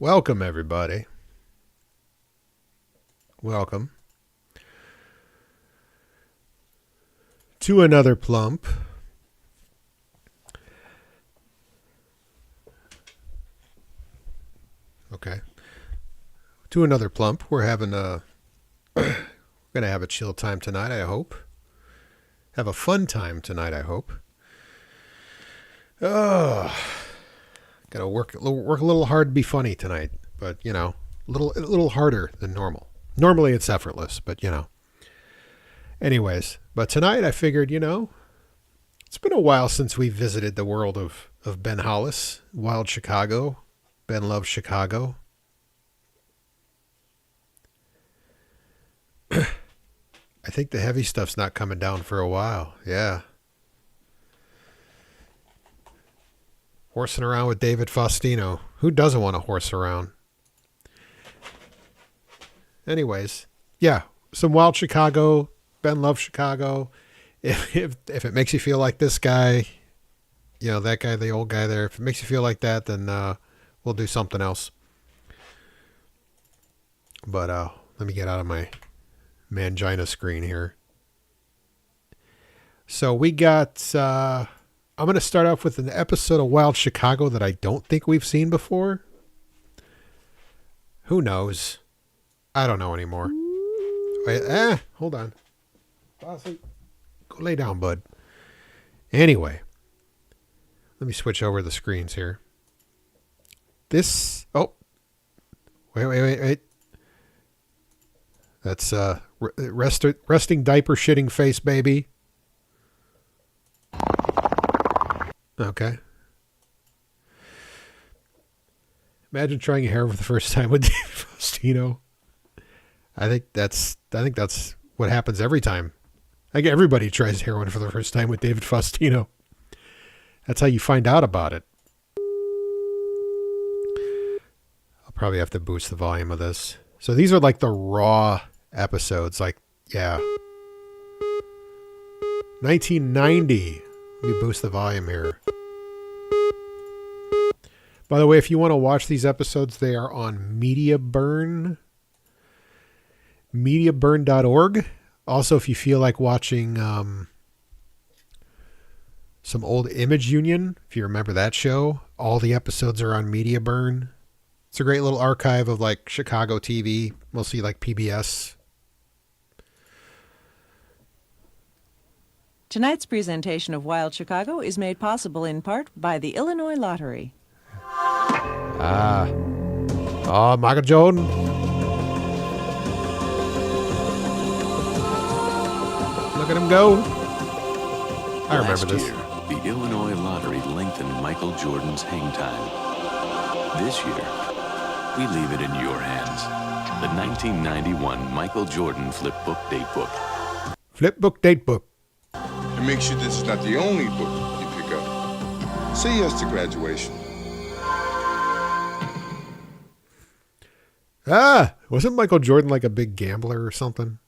Welcome, everybody. Welcome to another Plump. Okay. To another Plump. We're having a... we're going to have a chill time tonight, I hope. Have a fun time tonight, I hope. Oh... Gotta work a little hard to be funny tonight, but you know, a little harder than normal. Normally it's effortless, but you know. Anyways, but tonight I figured, you know, it's been a while since we visited the world of Ben Hollis, Wild Chicago. Ben loves Chicago. I think the heavy stuff's not coming down for a while. Yeah. Horsing around with David Faustino. Who doesn't want to horse around? Anyways, yeah, some Wild Chicago. Ben loves Chicago. If it makes you feel like this guy, you know, that guy, the old guy there, if it makes you feel like that, then we'll do something else. But let me get out of my mangina screen here. So we got... I'm going to start off with an episode of Wild Chicago that I don't think we've seen before. Who knows? I don't know anymore. Wait, hold on. Go lay down, bud. Anyway, let me switch over the screens here. This, wait. That's resting diaper shitting face baby. Okay. Imagine trying your hair for the first time with David Faustino. I think that's what happens every time. Like everybody tries heroin for the first time with David Faustino. That's how you find out about it. I'll probably have to boost the volume of this. So these are like the raw episodes. Like, yeah. 1990. Let me boost the volume here. By the way, if you want to watch these episodes, they are on mediaburn.org. Also, if you feel like watching some old Image Union, if you remember that show, all the episodes are on Mediaburn. It's a great little archive of like Chicago TV, mostly like PBS. Tonight's presentation of Wild Chicago is made possible in part by the Illinois Lottery. Michael Jordan. Look at him go. I remember this. Last year, the Illinois Lottery lengthened Michael Jordan's hang time. This year, we leave it in your hands. The 1991 Michael Jordan Flipbook Datebook. Flipbook Datebook. And make sure this is not the only book you pick up. Say yes to graduation. Wasn't Michael Jordan like a big gambler or something?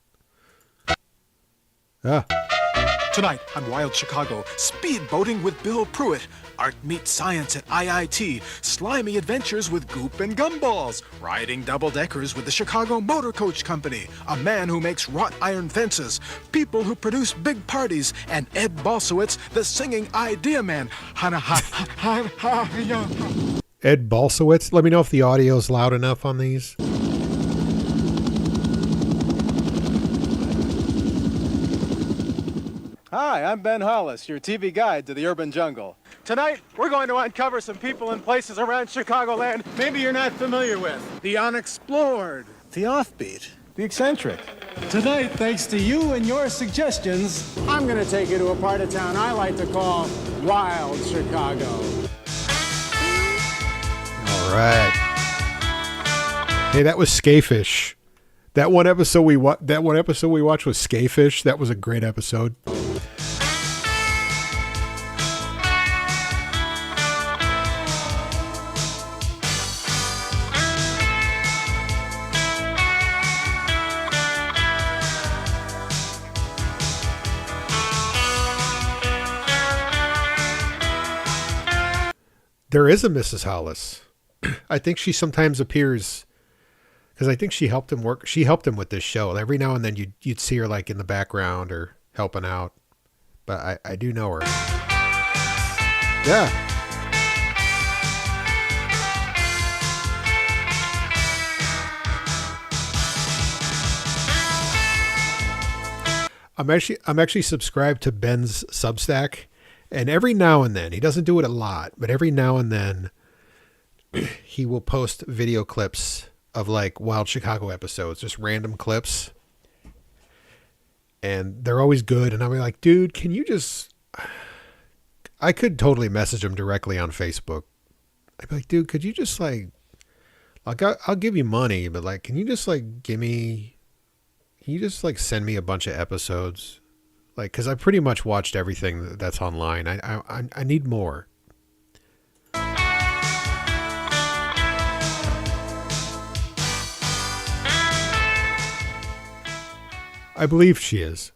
Tonight on Wild Chicago, speed boating with Bill Pruitt, art meets science at IIT, slimy adventures with Goop and Gumballs, riding double-deckers with the Chicago Motor Coach Company, a man who makes wrought iron fences, people who produce big parties, and Ed Balsowitz, the singing idea man. Ed Balsowitz. Let me know if the audio is loud enough on these. Hi, I'm Ben Hollis, your TV guide to the urban jungle. Tonight, we're going to uncover some people and places around Chicagoland maybe you're not familiar with. The unexplored, the offbeat, the eccentric. Tonight, thanks to you and your suggestions, I'm going to take you to a part of town I like to call Wild Chicago. All right. Hey, that was Scafish. That one episode we watched was Scafish. That was a great episode. There is a Mrs. Hollis. I think she sometimes appears because I think she helped him work. She helped him with this show. Every now and then you'd see her like in the background or helping out. But I do know her. Yeah. I'm actually subscribed to Ben's Substack, and every now and then, he doesn't do it a lot, but every now and then he will post video clips of like Wild Chicago episodes, just random clips. And they're always good, and I'll be like, dude, can you just... I could totally message him directly on Facebook. I'd be like, dude, could you just like I'll give you money, but like, can you just like give me... Can you just like send me a bunch of episodes? Like, because I pretty much watched everything that's online. I need more. I believe she is.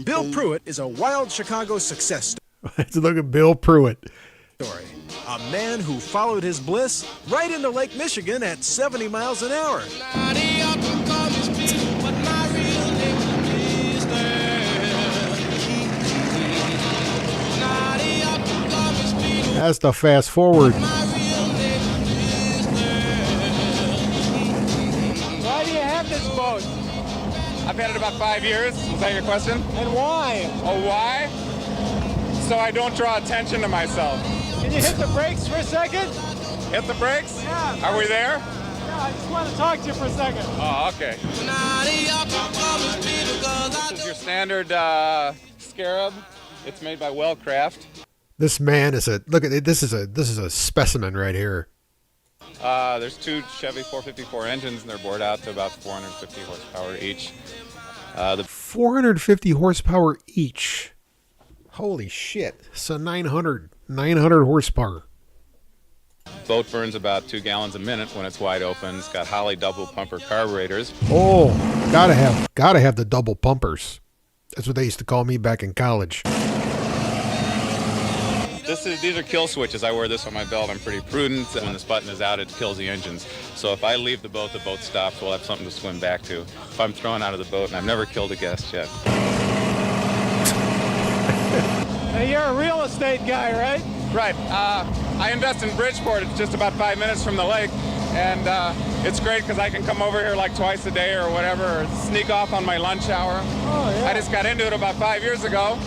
Bill Pruitt is a Wild Chicago success Let's look at Bill Pruitt. story. A man who followed his bliss right into Lake Michigan at 70 miles an hour. That's the fast forward. Why do you have this boat? I've had it about 5 years. Is that your question? And why? Oh, why? So I don't draw attention to myself. Can you hit the brakes for a second? Hit the brakes? Yeah. Are we there? Yeah, I just want to talk to you for a second. Oh, okay. This is your standard scarab. It's made by Wellcraft. This man is a look at it. This is a specimen right here. There's two Chevy 454 engines, and they're bored out to about 450 horsepower each. The 450 horsepower each. Holy shit! So 900 horsepower. boat burns about 2 gallons a minute when it's wide open. It's got Holley double pumper carburetors. Oh, gotta have the double pumpers. That's what they used to call me back in college. These are kill switches. I wear this on my belt. I'm pretty prudent. When this button is out, it kills the engines. So if I leave the boat stops. We'll have something to swim back to. If I'm thrown out of the boat, and I've never killed a guest yet. Hey, you're a real estate guy, right? Right. I invest in Bridgeport. It's just about 5 minutes from the lake. And it's great because I can come over here like twice a day or whatever, or sneak off on my lunch hour. Oh, yeah. I just got into it about 5 years ago.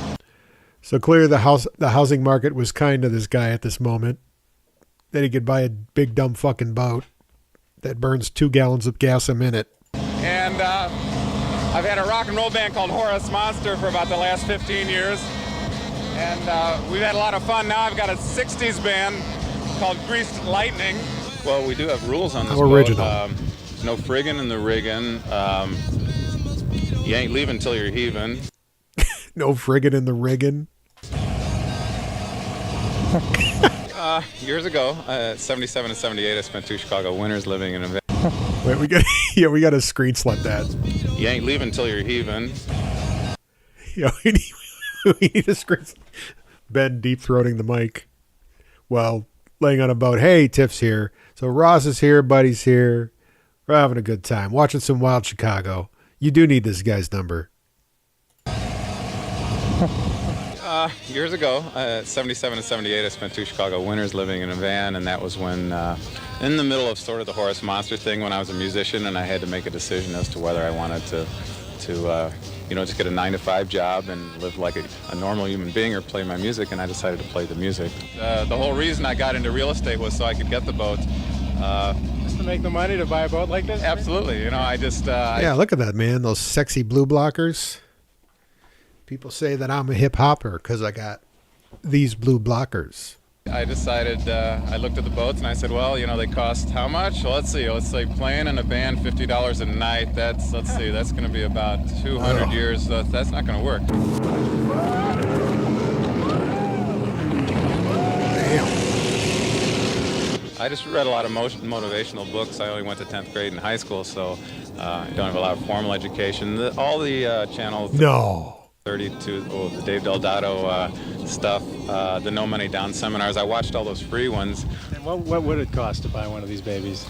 So clearly the housing market was kind to this guy at this moment. That he could buy a big dumb fucking boat that burns 2 gallons of gas a minute. And I've had a rock and roll band called Horace Monster for about the last 15 years. And we've had a lot of fun. Now I've got a 60s band called Greased Lightning. Well, we do have rules on this How original. boat. No friggin' in the riggin'. You ain't leaving till you're heaving. No friggin' in the riggin'. Years ago, 77 and 78, I spent 2 Chicago winters living in a van. Wait, we got to screen slap that. You ain't leaving till you're heaving. Yeah, we need a screen. Ben deep throating the mic while laying on a boat. Hey, Tiff's here. So Ross is here, Buddy's here. We're having a good time watching some Wild Chicago. You do need this guy's number. Years ago, 77 and 78, I spent 2 Chicago winters living in a van, and that was when, in the middle of sort of the Horace Monster thing, when I was a musician, and I had to make a decision as to whether I wanted to just get a 9-to-5 job and live like a normal human being or play my music, and I decided to play the music. The whole reason I got into real estate was so I could get the boat. Just to make the money to buy a boat like this? Absolutely. Yeah, look at that, man. Those sexy blue blockers. People say that I'm a hip hopper because I got these blue blockers. I decided, I looked at the boats and I said, well, they cost how much? Well, let's say playing in a band $50 a night, that's going to be about 200 years. That's not going to work. Damn. I just read a lot of motivational books. I only went to 10th grade in high school, so I don't have a lot of formal education. All the channels... No. 32, the Dave Delgado stuff, the No Money Down seminars. I watched all those free ones. And what would it cost to buy one of these babies?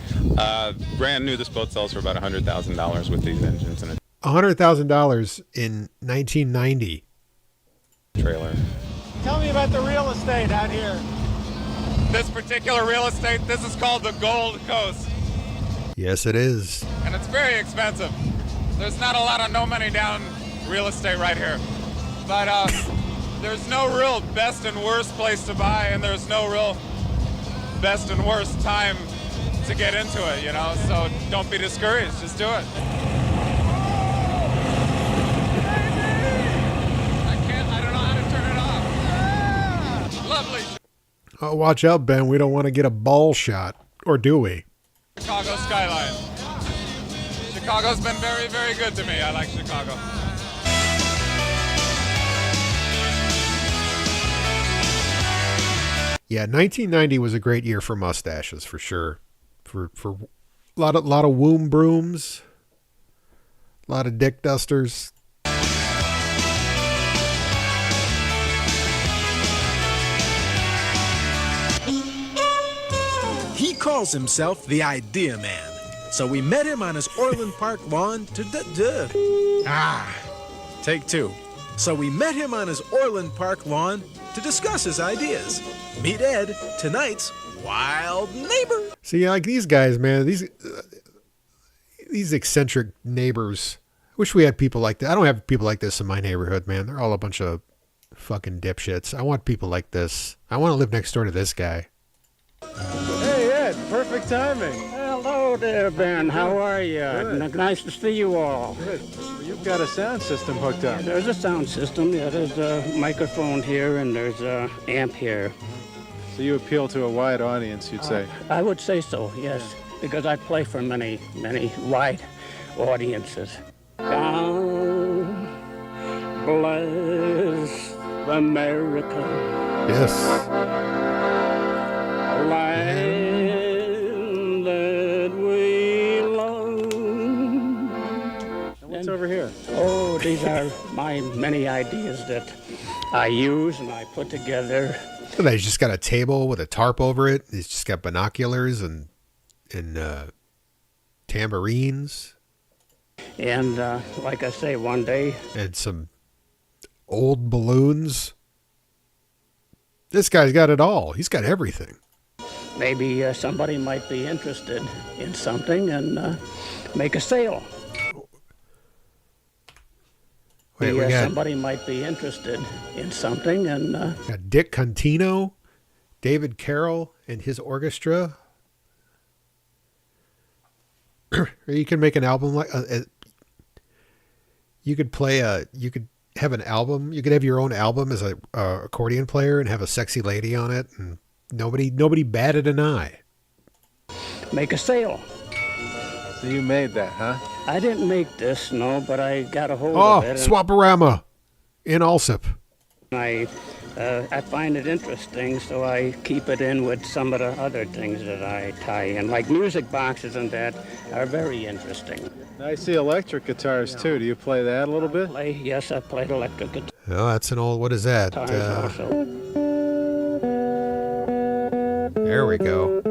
Brand new, this boat sells for about $100,000 with these engines and $100,000 in 1990. a trailer. Tell me about the real estate out here. This particular real estate, this is called the Gold Coast, Yes, it is. and it's very expensive. There's not a lot of no money down real estate right here, but there's no real best and worst place to buy, and there's no real best and worst time to get into it, you know, so don't be discouraged, just do it. I don't know how to turn it off. Lovely. Oh, watch out, Ben. We don't want to get a ball shot. Or do we? Chicago skyline. Chicago's been very, very good to me. I like Chicago. Yeah, 1990 was a great year for mustaches, for sure. For a lot of womb brooms, a lot of dick dusters. He calls himself the Idea Man. So we met him on his Orland Park lawn to take two. So we met him on his Orland Park lawn to discuss his ideas. Meet Ed, tonight's wild neighbor. See, like these guys, man, these eccentric neighbors. Wish we had people like that. I don't have people like this in my neighborhood, man. They're all a bunch of fucking dipshits. I want people like this. I want to live next door to this guy. Hey, Ed, perfect timing. Hello there, Ben. How are you? Good. Nice to see you all. Good. You've got a sound system hooked up. There's a sound system. Yeah, there's a microphone here and there's a amp here. So you appeal to a wide audience, you'd say. I would say so, yes, because I play for many, many wide audiences. God bless America. Yes. Land that we love. And what's over here? Oh, these are my many ideas that I use and I put together. So he's just got a table with a tarp over it. He's just got binoculars and tambourines. And like I say, one day, And some old balloons. This guy's got it all. He's got everything. maybe somebody might be interested in something and make a sale. Wait, we got Somebody might be interested in something and got Dick Contino, David Carroll, and his orchestra. Or you can make an album like you could play you could have an album. You could have your own album as a accordion player and have a sexy lady on it, and nobody batted an eye. make a sale. So you made that, huh? I didn't make this, no, but I got a hold of it. Swaparama in Alsip. And I find it interesting, so I keep it in with some of the other things that I tie in. Like music boxes and that are very interesting. I see electric guitars too. Do you play that a little bit? Yes, I played electric guitar. Oh, that's an old. What is that? Also. There we go.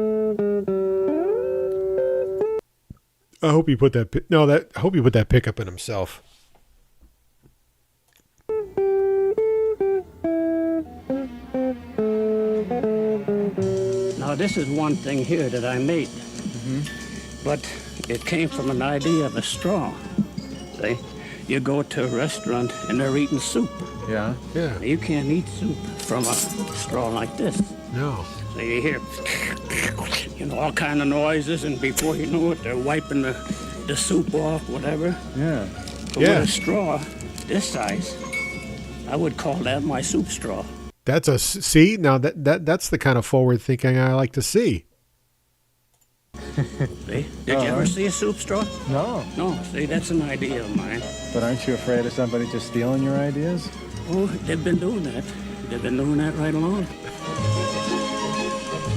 I hope he put that. I hope he put that pickup in himself. Now, this is one thing here that I made. But it came from an idea of a straw. See? You go to a restaurant and they're eating soup. Yeah. Yeah. You can't eat soup from a straw like this. No. So you hear, all kind of noises, and before you know it, they're wiping the soup off, whatever. Yeah. But Yeah. with a straw this size, I would call that my soup straw. That's see now that's the kind of forward thinking I like to see. See? Did you ever see a soup straw? No. No, see, that's an idea of mine. But aren't you afraid of somebody just stealing your ideas? Oh, they've been doing that. They've been doing that right along.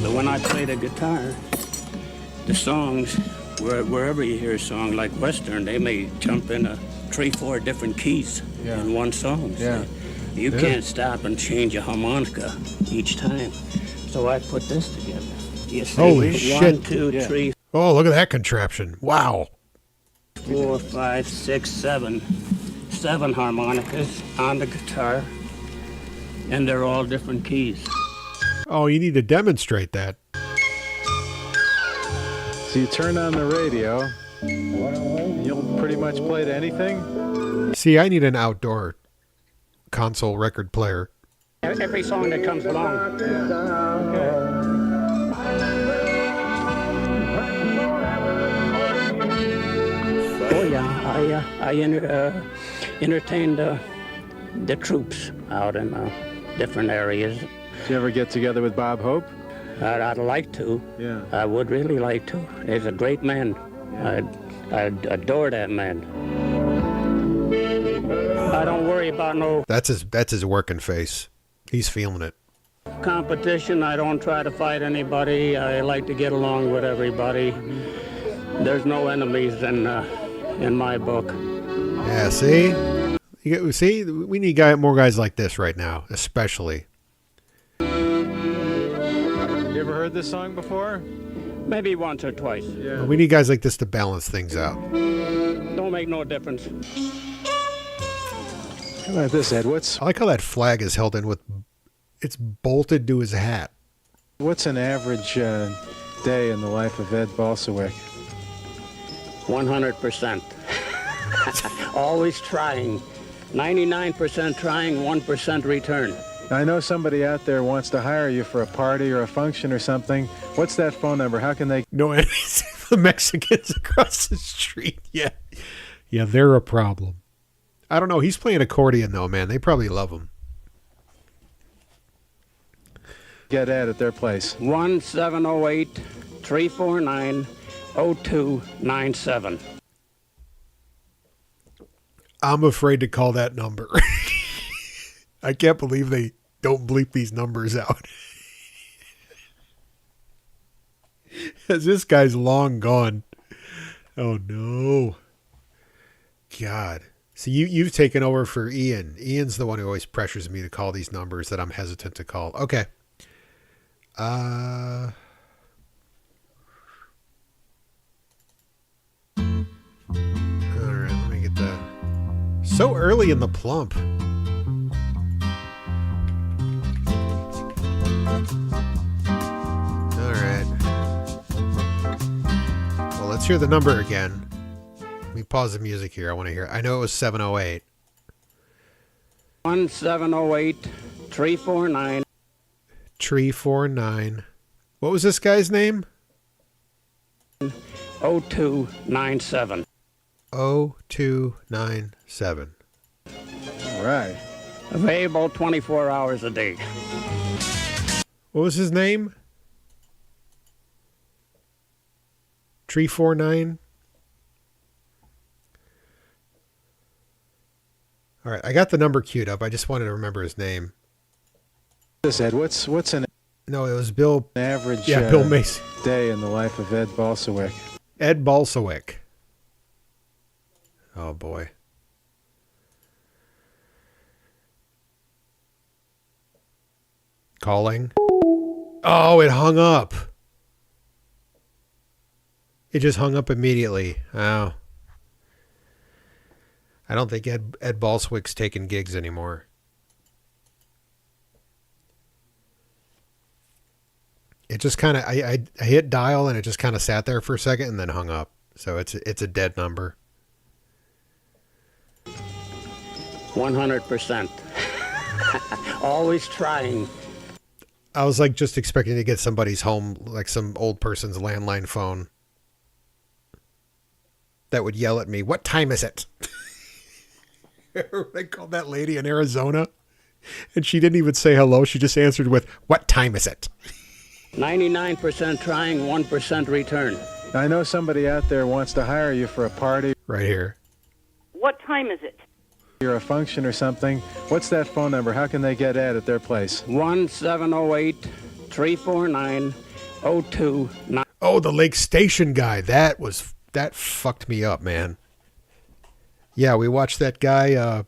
But when I play the guitar, the songs, wherever you hear a song like Western, they may jump in a three, four different keys in one song. Yeah. You can't stop and change a harmonica each time. So I put this together. You see, Holy 1, shit. 2, 3, Oh, look at that contraption. Wow. 4, 5, 6, 7. 7 harmonicas on the guitar, and they're all different keys. Oh, you need to demonstrate that. So you turn on the radio, you'll pretty much play to anything? See, I need an outdoor console record player. Every song that comes along. Oh yeah, I entertained the troops out in different areas. Did you ever get together with Bob Hope? I'd like to. Yeah. I would really like to. He's a great man. I adore that man. I don't worry about no That's his working face. He's feeling it. competition. I don't try to fight anybody. I like to get along with everybody. There's no enemies in my book. Yeah, see? See, we need more guys like this right now, especially. You ever heard this song before? Maybe once or twice. Yeah. We need guys like this to balance things out. Don't make no difference. How about this, Ed? I like how that flag is held in with, it's bolted to his hat. What's an average day in the life of Ed Balsawik? 100%. Always trying. 99% trying, 1% return. I know somebody out there wants to hire you for a party or a function or something. What's that phone number? How can they... No enemies. The Mexicans across the street. Yeah. Yeah, they're a problem. I don't know. He's playing accordion, though, man. They probably love him. get Ed at their place? 1-708-349-0297. I'm afraid to call that number. I can't believe they don't bleep these numbers out. As this guy's long gone. Oh, no. God. So you've taken over for Ian. Ian's the one who always pressures me to call these numbers that I'm hesitant to call. Okay. All right, let me get that. So early in the plump. All right. Well, let's hear the number again. Let me pause the music here. I want to hear. I know it was 708. 1-708-349. 349. What was this guy's name? 0297. 0297. All right. Available 24 hours a day. What was his name? 349. All right, I got the number queued up. I just wanted to remember his name. This Ed, what's an No, it was Bill. average Yeah, Bill Macy. day in the life of Ed Balsawik? Ed Balsawik. Oh boy. Calling. Oh, it hung up. It just hung up immediately. Oh. I don't think Ed Balsawik's taking gigs anymore. It just kind of, I hit dial and it just kind of sat there for a second and then hung up. So it's a dead number. 100%. Always trying. I was like just expecting to get somebody's home, like some old person's landline phone that would yell at me, "What time is it?" I called that lady in Arizona and she didn't even say hello. She just answered with, "What time is it?" 99% trying, 1% return. I know somebody out there wants to hire you for a party Right here. What time is it? or a function or something. What's that phone number? How can they get Ed at their place? 1-708-349-0297. Oh, the Lake Station guy. That fucked me up, man. Yeah, we watched that guy,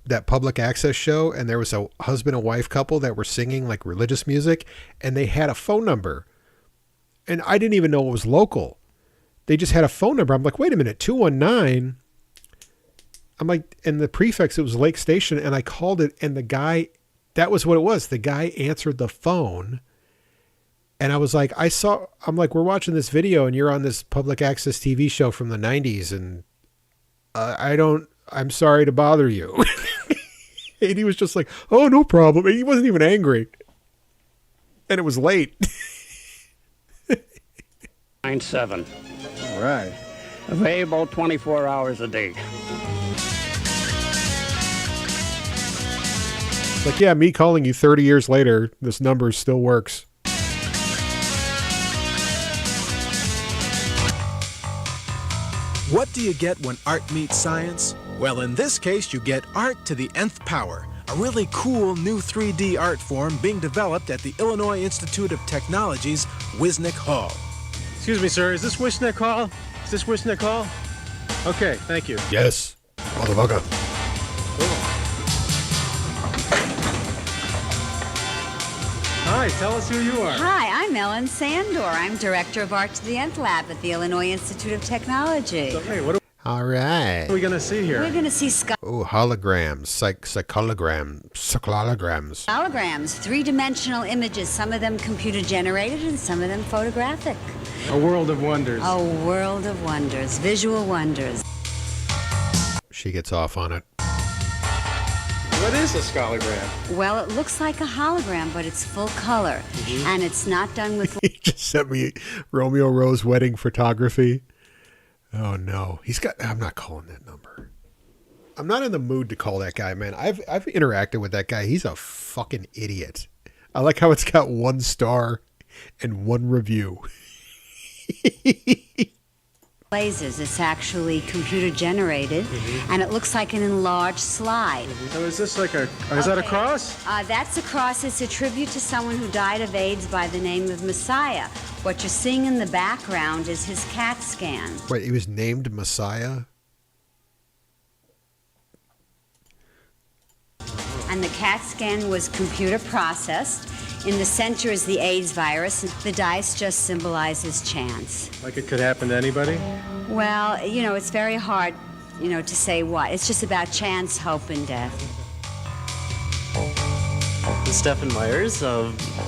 that public access show, and there was a husband and wife couple that were singing like religious music, and they had a phone number. And I didn't even know it was local. They just had a phone number. I'm like, wait a minute, 219. I'm like, and the prefix, it was Lake Station, and I called it, and the guy, that was what it was. The guy answered the phone, and I was like, I'm like, we're watching this video, and you're on this public access TV show from the 90s, and I'm sorry to bother you. And he was just like, oh, no problem. And he wasn't even angry. And it was late. 9-7. All right. Available 24 hours a day. Like, yeah, me calling you 30 years later, this number still works. What do you get when art meets science? Well, in this case, you get art to the nth power, a really cool new 3D art form being developed at the Illinois Institute of Technology's Wisnik Hall. Excuse me, sir. Is this Wisnik Hall? Is this Wisnik Hall? Okay, thank you. Yes. Motherfucker. Hi, tell us who you are. Hi, I'm Ellen Sandor. I'm Director of Art to the Nth Lab at the Illinois Institute of Technology. Okay, what All right. are we going to see here? We're going to see Oh, holograms, cyclograms. holograms, three-dimensional images, some of them computer-generated and some of them photographic. A world of wonders. A world of wonders, visual wonders. She gets off on it. What is a scologram? Well, it looks like a hologram, but it's full color, and it's not done with... He just sent me Romeo Rose wedding photography. Oh, no. I'm not calling that number. I'm not in the mood to call that guy, man. I've interacted with that guy. He's a fucking idiot. I like how it's got 1 star and 1 review. lasers. It's actually computer-generated, and it looks like an enlarged slide. So is this like is that a cross? That's a cross. It's a tribute to someone who died of AIDS by the name of Messiah. What you're seeing in the background is his CAT scan. Wait, he was named Messiah? And the CAT scan was computer processed. In the center is the AIDS virus. The dice just symbolizes chance. Like it could happen to anybody? Well, it's very hard, to say what. It's just about chance, hope, and death. Stephen Myers,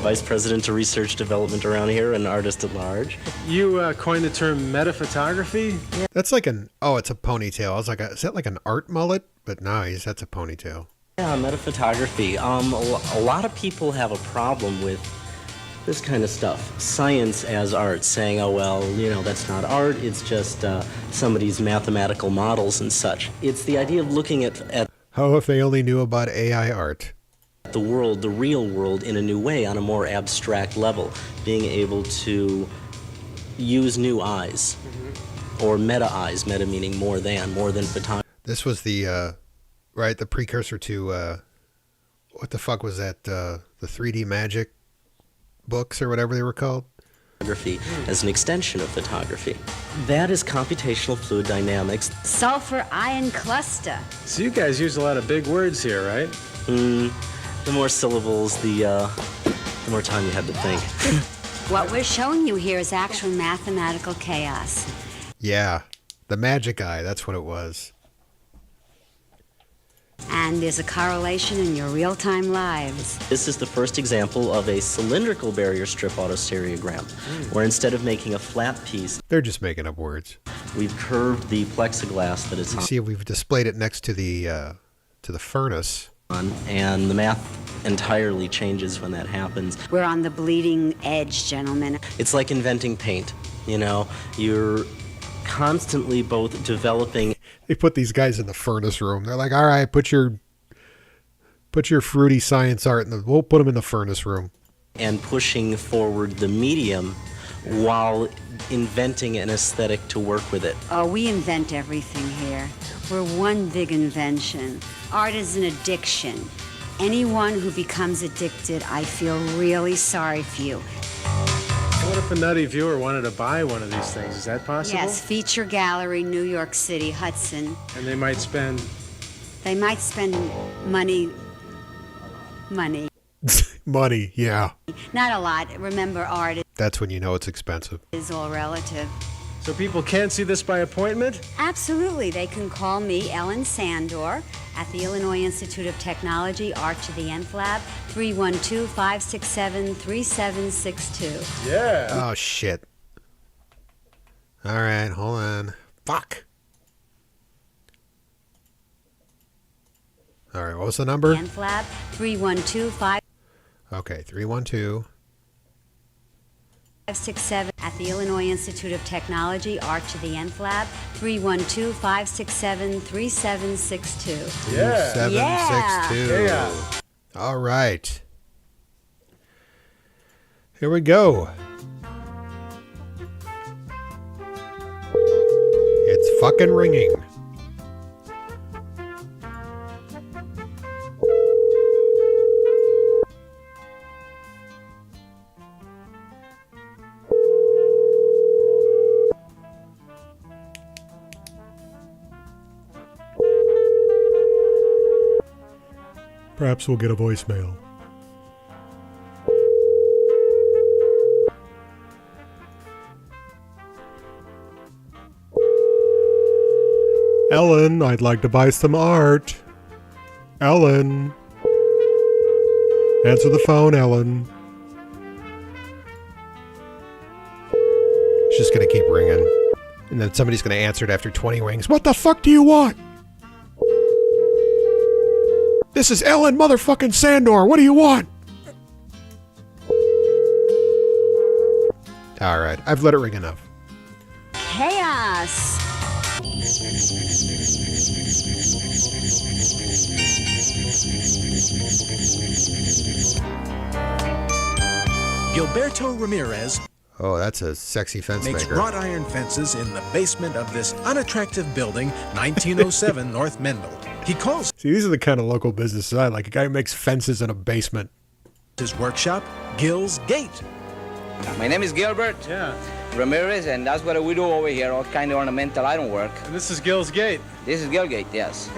Vice President of Research Development around here and artist at large. You coined the term metaphotography? Yeah. That's like it's a ponytail. I was like, is that like an art mullet? But no, that's a ponytail. Yeah, metaphotography. A lot of people have a problem with this kind of stuff. Science as art, saying, oh, well, that's not art, it's just somebody's mathematical models and such. It's the idea of looking at Oh, if they only knew about AI art. The world, the real world, in a new way, on a more abstract level. Being able to use new eyes, or meta eyes, meta meaning more than photography. This was the precursor to, what the fuck was that, the 3D Magic books or whatever they were called? Photography as an extension of photography. That is computational fluid dynamics. Sulfur ion cluster. So you guys use a lot of big words here, right? The more syllables, the more time you had to think. What we're showing you here is actual mathematical chaos. Yeah, the magic eye, that's what it was. And there's a correlation in your real-time lives. This is the first example of a cylindrical barrier strip autostereogram, where instead of making a flat piece... They're just making up words. We've curved the plexiglass that it's on. See, we've displayed it next to the furnace. And the math entirely changes when that happens. We're on the bleeding edge, gentlemen. It's like inventing paint, You're constantly both developing... They put these guys in the furnace room. They're like, all right, put your fruity science art we'll put them in the furnace room. And pushing forward the medium while inventing an aesthetic to work with it. Oh, we invent everything here. We're one big invention. Art is an addiction. Anyone who becomes addicted, I feel really sorry for you. What if a nutty viewer wanted to buy one of these things? Is that possible? Yes, Feature Gallery, New York City, Hudson. And they might spend... They might spend money. Money, yeah. Not a lot. Remember, art That's when you know it's expensive. is all relative. So people can't see this by appointment? Absolutely. They can call me, Ellen Sandor, at the Illinois Institute of Technology, Art to the Nth Lab, 312-567-3762. Yeah. Oh, shit. All right, hold on. Fuck. All right, what was the number? Nth Lab, 312-567 Okay, 312. at the Illinois Institute of Technology, Art to the Nth Lab, 312-567-3762. Yeah. 3762. Yeah. All right. Here we go. It's fucking ringing. Perhaps we'll get a voicemail. Ellen, I'd like to buy some art. Ellen. Answer the phone, Ellen. It's just going to keep ringing. And then somebody's going to answer it after 20 rings. What the fuck do you want? This is Ellen motherfucking Sandor. What do you want? All right. I've let it ring enough. Chaos. Gilberto Ramirez Oh, that's a sexy fence makes maker. wrought iron fences in the basement of this unattractive building, 1907 North Mendel. He calls See, these are the kind of local businesses I like. A guy who makes fences in a basement. his workshop Gil's Gate. My name is Gilbert Ramirez, and that's what we do over here, all kind of ornamental ironwork. And this is Gil's Gate. This is Gil Gate, yes.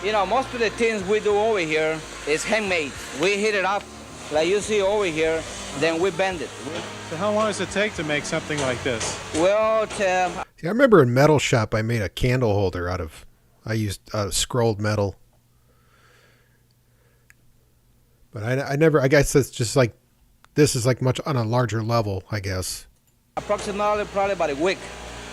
You know, most of the things we do over here is handmade. We heat it up, like you see over here, then we bend it. So how long does it take to make something like this? Well, See, I remember in Metal Shop I made a candle holder out of, I used scrolled metal. But I never, I guess it's just like, this is like much on a larger level, I guess. approximately probably about a week.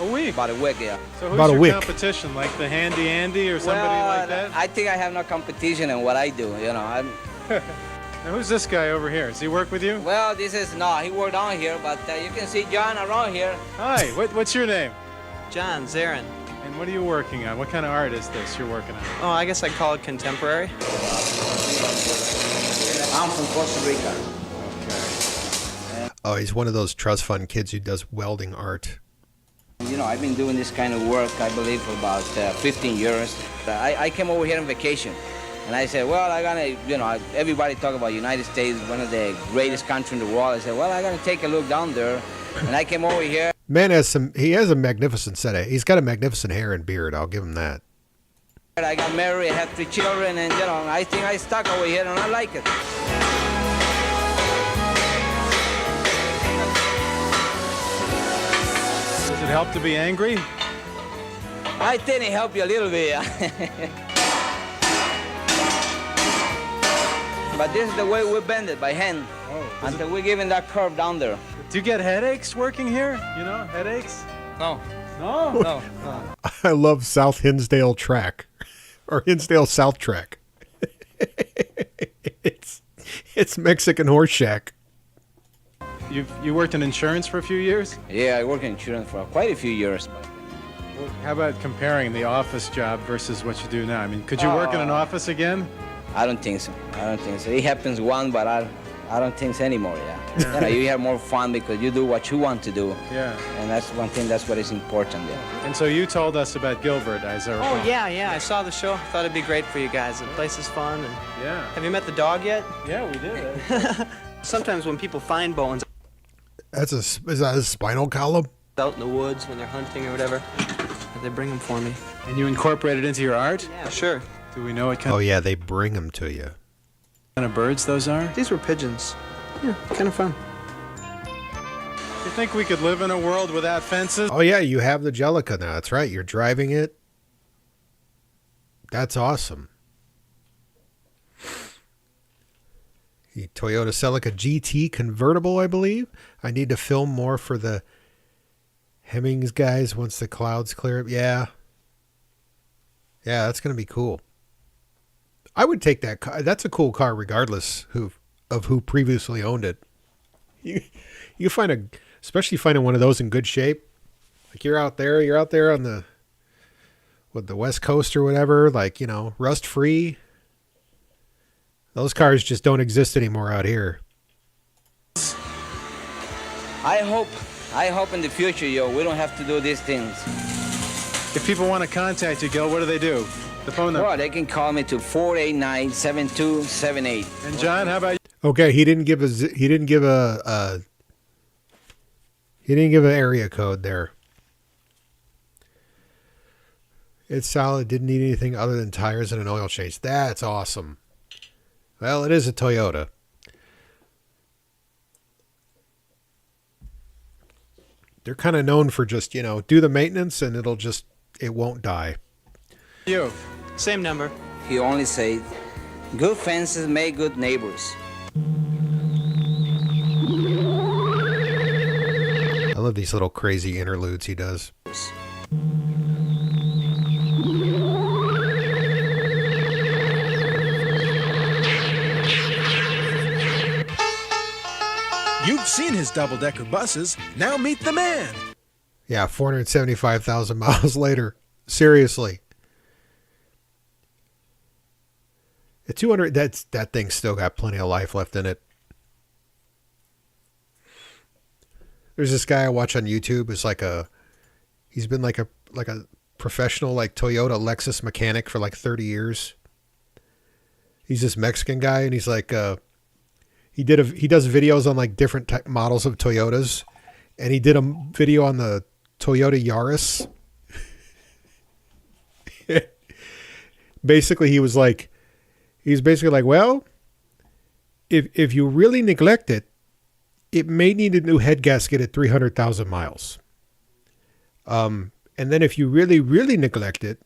A week? About a week, yeah. So who's About a your week. competition? Like the Handy Andy or somebody well, like that? I think I have no competition in what I do, you know. Now, who's this guy over here? Does he work with you? Well, this is, no, he worked down here, but you can see John around here. Hi, what's your name? John Zarin. And what are you working on? What kind of art is this you're working on? Oh, I guess I'd call it contemporary. I'm from Costa Rica. Oh, he's one of those trust fund kids who does welding art. You know, I've been doing this kind of work, I believe, for about 15 years. I came over here on vacation, and I said, well, I gotta, you know, everybody talk about United States, one of the greatest countries in the world. I said, well, I gotta take a look down there, and I came over here. Man he has a magnificent he's got a magnificent hair and beard, I'll give him that. I got married, I had 3 children, and, you know, I think I stuck over here, and I like it. Does it help to be angry? I think it helped you a little bit. But this is the way we bend it, by hand, until we're giving that curve down there. Do you get headaches working here? You know, headaches? No. No? No. I love South Hinsdale Track. Or Hinsdale South Track. It's Mexican horse shack. You worked in insurance for a few years? Yeah, I worked in insurance for quite a few years. Well, how about comparing the office job versus what you do now? I mean, could you work in an office again? I don't think so. I don't think so. It happens once, but I don't think so anymore, yeah. You know, you have more fun because you do what you want to do. Yeah. And that's one thing, that's what is important there. And so you told us about Gilbert, as I recall. Oh, yeah. I saw the show. Thought it'd be great for you guys. The place is fun. And Yeah. have you met the dog yet? Yeah, we did. Sometimes when people find bones. Is that a spinal column? Out in the woods when they're hunting or whatever. They bring them for me. And you incorporate it into your art? Yeah, sure. Do we know what kind Oh yeah, they bring them to you. of birds those are? These were pigeons. Yeah, kind of fun. You think we could live in a world without fences? Oh yeah, you have the Jellica now. That's right. You're driving it. That's awesome. The Toyota Celica GT convertible, I believe. I need to film more for the Hemmings guys once the clouds clear up. Yeah. Yeah, that's going to be cool. I would take that car. That's a cool car regardless of who previously owned it. You find especially finding one of those in good shape. Like you're out there on the West Coast or whatever, like, rust free. Those cars just don't exist anymore out here. I hope in the future, we don't have to do these things. If people want to contact you, Gil, what do they do? The phone number? Well, they can call me to 489-7278. And John, how about you? Okay, he didn't give an area code there. It's solid. Didn't need anything other than tires and an oil change. That's awesome. Well, it is a Toyota. They're kind of known for just, do the maintenance and it won't die. You. Same number. He only said, good fences make good neighbors. I love these little crazy interludes he does. You've seen his double-decker buses. Now meet the man. Yeah, 475,000 miles later. Seriously. At 200, that thing's still got plenty of life left in it. There's this guy I watch on YouTube. He's been like a professional Toyota Lexus mechanic for 30 years. He's this Mexican guy, and he's he does videos on different type models of Toyotas, and he did a video on the Toyota Yaris. Basically, he was basically well, if you really neglect it, it may need a new head gasket at 300,000 miles. And then if you really, really neglect it,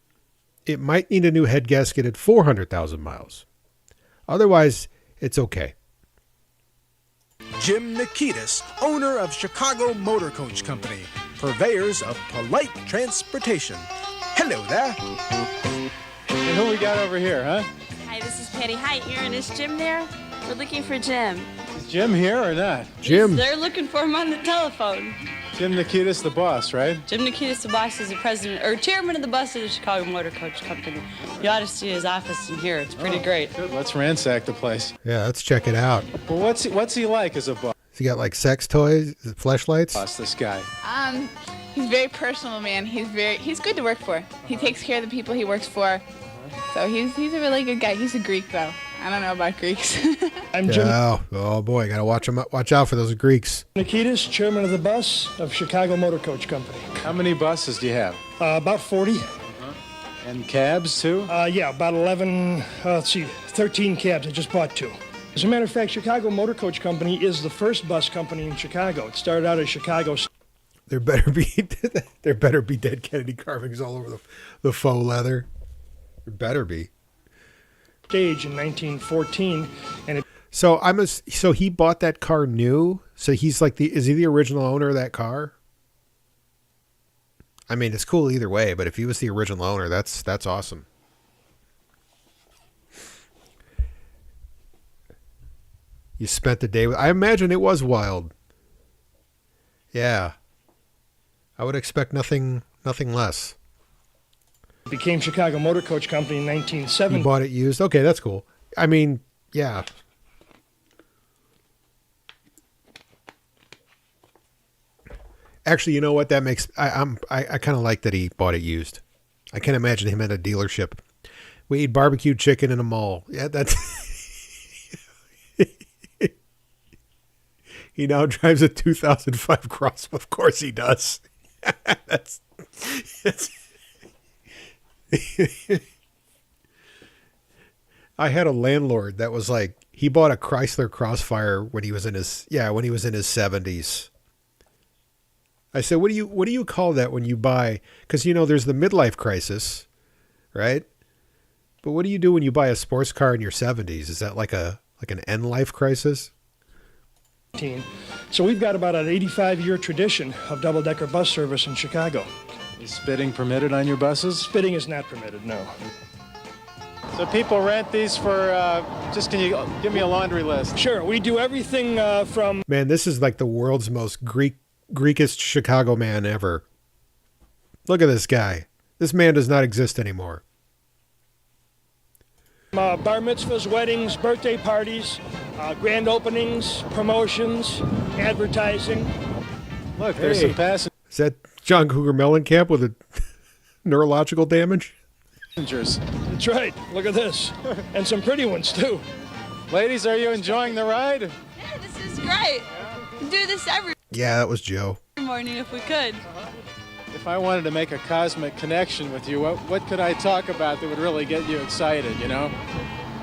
it might need a new head gasket at 400,000 miles. Otherwise, it's okay. Jim Nikitas, owner of Chicago Motor Coach Company, purveyors of polite transportation. Hello there. And who we got over here, huh? Hi, this is Patty. Hi, Aaron. Is Jim there? We're looking for Jim. Is Jim here or not? Jim. They're looking for him on the telephone. Jim Nikitas, the boss, right? Jim Nikitas, the boss, is the president or chairman of the bus of the Chicago Motor Coach Company. You ought to see his office in here. It's pretty great. Good. Let's ransack the place. Yeah, let's check it out. Well, what's he like as a boss? Has he got sex toys, fleshlights? Boss, this guy. He's very personal, man. He's good to work for. He takes care of the people he works for. So he's a really good guy. He's a Greek, though. I don't know about Greeks. I'm Jim Oh boy, gotta watch out for those Greeks. Nikitas, chairman of the bus of Chicago Motor Coach Company. How many buses do you have? About 40. And cabs too? Yeah, about 11, 13 cabs. I just bought 2. As a matter of fact, Chicago Motor Coach Company is the first bus company in Chicago. It started out as Chicago. There better be dead Kennedy carvings all over the faux leather. There better be. Stage in 1914, and so he bought that car new. So he's is he the original owner of that car? I mean, it's cool either way, but if he was the original owner, that's awesome. You spent the day with. I imagine it was wild. Yeah, I would expect nothing less. Became Chicago Motor Coach Company in 1970. You bought it used. Okay, that's cool. I mean, yeah. Actually, you know what? That makes I kind of like that he bought it used. I can't imagine him at a dealership. We eat barbecue chicken in a mall. Yeah, that's. He now drives a 2005 Cross. Of course he does. that's I had a landlord that was like, he bought a Chrysler Crossfire when he was in his 70s. I said, what do you call that when you buy, because there's the midlife crisis, right? But what do you do when you buy a sports car in your 70s? Is that like an end life crisis? So we've got about an 85-year tradition of double-decker bus service in Chicago. Is spitting permitted on your buses? Spitting is not permitted, no. So people rent these for, can you give me a laundry list? Sure, we do everything from... Man, this is like the world's most Greekest Chicago man ever. Look at this guy. This man does not exist anymore. Bar mitzvahs, weddings, birthday parties, grand openings, promotions, advertising. Look, there's some passengers. Is that John Cougar Mellencamp with a neurological damage? That's right. Look at this. And some pretty ones, too. Ladies, are you enjoying the ride? Yeah, this is great. We do this every Yeah, that was Joe. morning if we could. If I wanted to make a cosmic connection with you, what could I talk about that would really get you excited,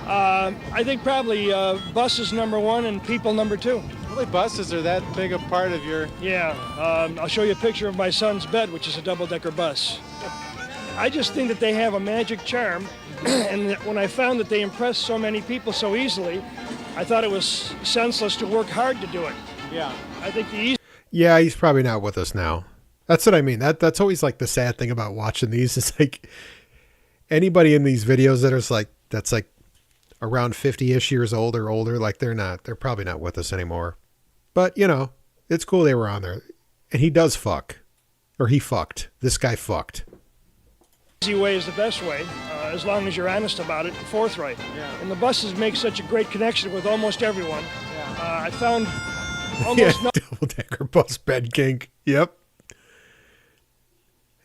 I think probably buses number one and people number two. Really, buses are that big a part of your... Yeah. I'll show you a picture of my son's bed, which is a double-decker bus. I just think that they have a magic charm, and that when I found that they impress so many people so easily, I thought it was senseless to work hard to do it. Yeah. I think the easy... Yeah, he's probably not with us now. That's what I mean. That's always like the sad thing about watching these. It's like anybody in these videos that's like around 50-ish years old or older, like they're probably not with us anymore. But, it's cool they were on there. And he does fuck. Or he fucked. This guy fucked. Easy way is the best way, as long as you're honest about it and forthright. Yeah. And the buses make such a great connection with almost everyone. Yeah. I found almost no... Double-decker bus bed kink. Yep.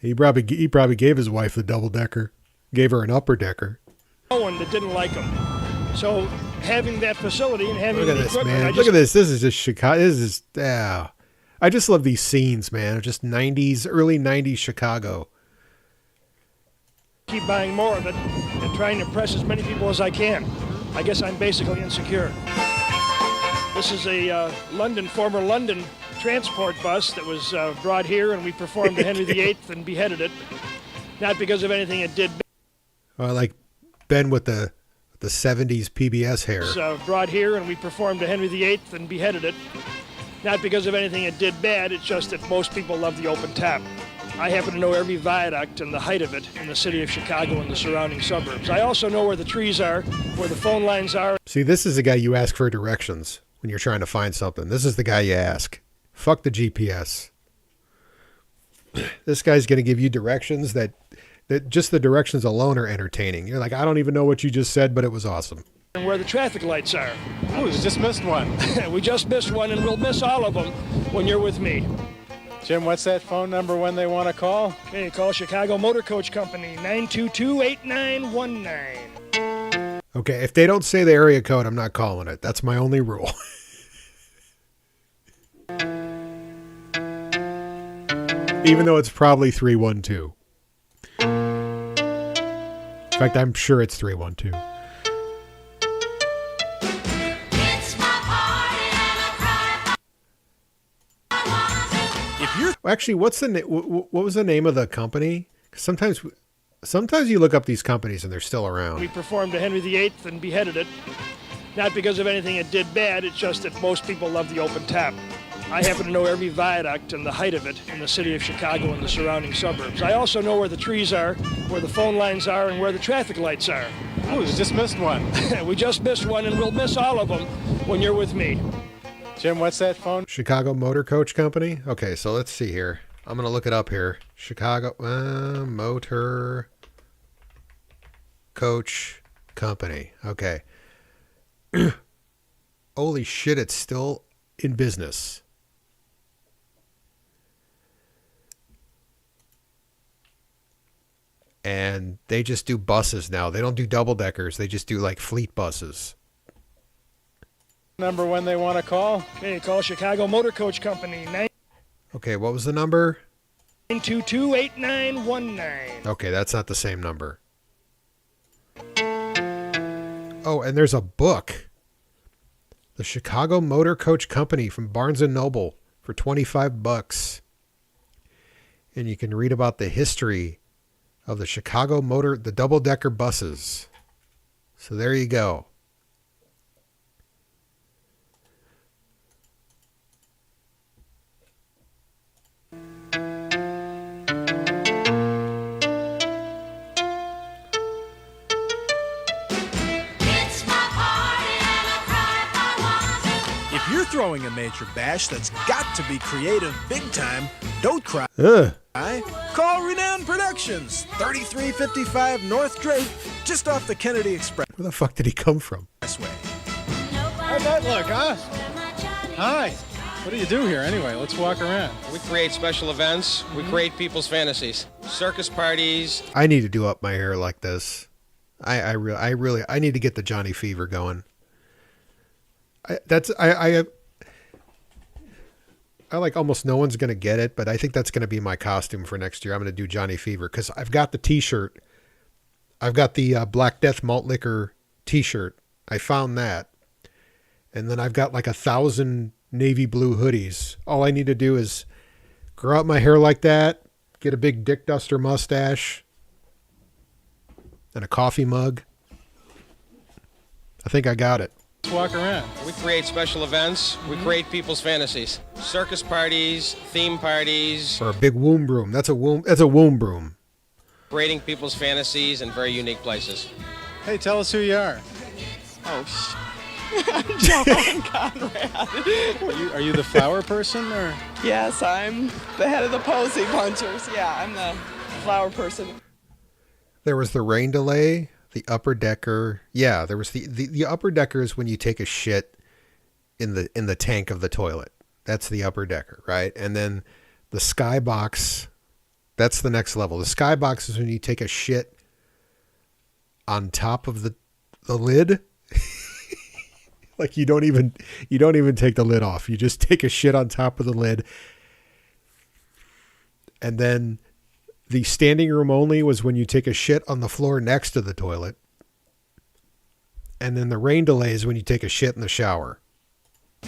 He probably gave his wife the double-decker. Gave her an upper-decker. No one that didn't like them. So having that facility and having Look at the this, equipment... man. Look at this. This is just Chicago. This is... I just love these scenes, man. Just 90s, early 90s Chicago. Keep buying more of it and trying to impress as many people as I can. I guess I'm basically insecure. This is a former London transport bus that was brought here, and we performed the Henry VIII and beheaded it. Not because of anything it did. Like Ben with the 70s PBS hair. It was brought here, and we performed the Henry VIII and beheaded it. Not because of anything it did bad, it's just that most people love the open top. I happen to know every viaduct and the height of it in the city of Chicago and the surrounding suburbs. I also know where the trees are, where the phone lines are. See, this is the guy you ask for directions when you're trying to find something. This is the guy you ask. Fuck the GPS. This guy's going to give you directions that just the directions alone are entertaining. You're like, I don't even know what you just said, but it was awesome. And where the traffic lights are. Oh, we just missed one. We just missed one, and we'll miss all of them when you're with me. Jim, what's that phone number when they want to call? Okay, call Chicago Motor Coach Company, 922-8919. Okay, if they don't say the area code, I'm not calling it. That's my only rule. Even though it's probably 312. In fact, I'm sure it's 312. Actually, what was the name of the company? 'Cause sometimes you look up these companies and they're still around. We performed the Henry VIII and beheaded it. Not because of anything it did bad, it's just that most people love the open top. I happen to know every viaduct and the height of it in the city of Chicago and the surrounding suburbs. I also know where the trees are, where the phone lines are, and where the traffic lights are. Oh, we just missed one. We just missed one, and we'll miss all of them when you're with me. Jim, what's that phone? Chicago Motor Coach Company? Okay, so let's see here. I'm going to look it up here. Chicago Motor Coach Company. Okay. Holy shit, it's still in business. And they just do buses now. They don't do double deckers. They just do like fleet buses. Number when they want to call? Okay, call Chicago Motor Coach Company, Okay, what was the number? 922-8919. Okay, that's not the same number. Oh, and there's a book. The Chicago Motor Coach Company from Barnes & Noble for $25. And you can read about the history of the Chicago the double-decker buses. So there you go. If you're throwing a major bash that's got to be creative big time, don't cry. Call Renown Productions, 3355 North Drake, just off the Kennedy Expressway. Where the fuck did he come from? How'd that look, huh? Hi. What do you do here anyway? Let's walk around. We create special events. We create people's fantasies. Circus parties. I need to do up my hair like this. I really need to get the Johnny Fever going. I like almost no one's going to get it, but I think that's going to be my costume for next year. I'm going to do Johnny Fever because I've got the t-shirt. I've got the Black Death Malt Liquor t-shirt. I found that. And then I've got like 1,000 navy blue hoodies. All I need to do is grow out my hair like that, get a big Dick Duster mustache, and a coffee mug. I think I got it. Let's walk around. We create special events. We create people's fantasies. Circus parties, theme parties. Or a big womb broom. That's a womb broom. Creating people's fantasies in very unique places. Hey, tell us who you are. Oh, I'm Joan Conrad. Are you the flower person or? Yes, I'm the head of the Posey Punchers. Yeah, I'm the flower person. There was the rain delay, the upper decker. Yeah, there was the upper decker is when you take a shit in the tank of the toilet. That's the upper decker, right? And then the skybox, that's the next level. The skybox is when you take a shit on top of the lid. Like you don't even take the lid off. You just take a shit on top of the lid. And then the standing room only was when you take a shit on the floor next to the toilet. And then the rain delay is when you take a shit in the shower.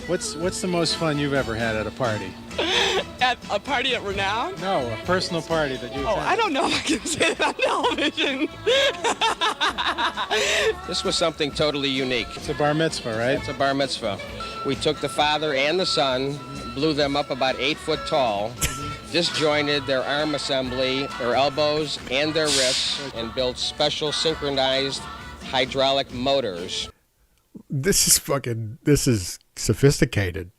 What's the most fun you've ever had at a party? At a party at Renown? No, a personal party that you've Oh, had. I don't know if I can say that on television. This was something totally unique. It's a bar mitzvah, right? It's a bar mitzvah. We took the father and the son, blew them up about 8 foot tall, disjointed their arm assembly, their elbows, and their wrists, and built special synchronized hydraulic motors. This is sophisticated.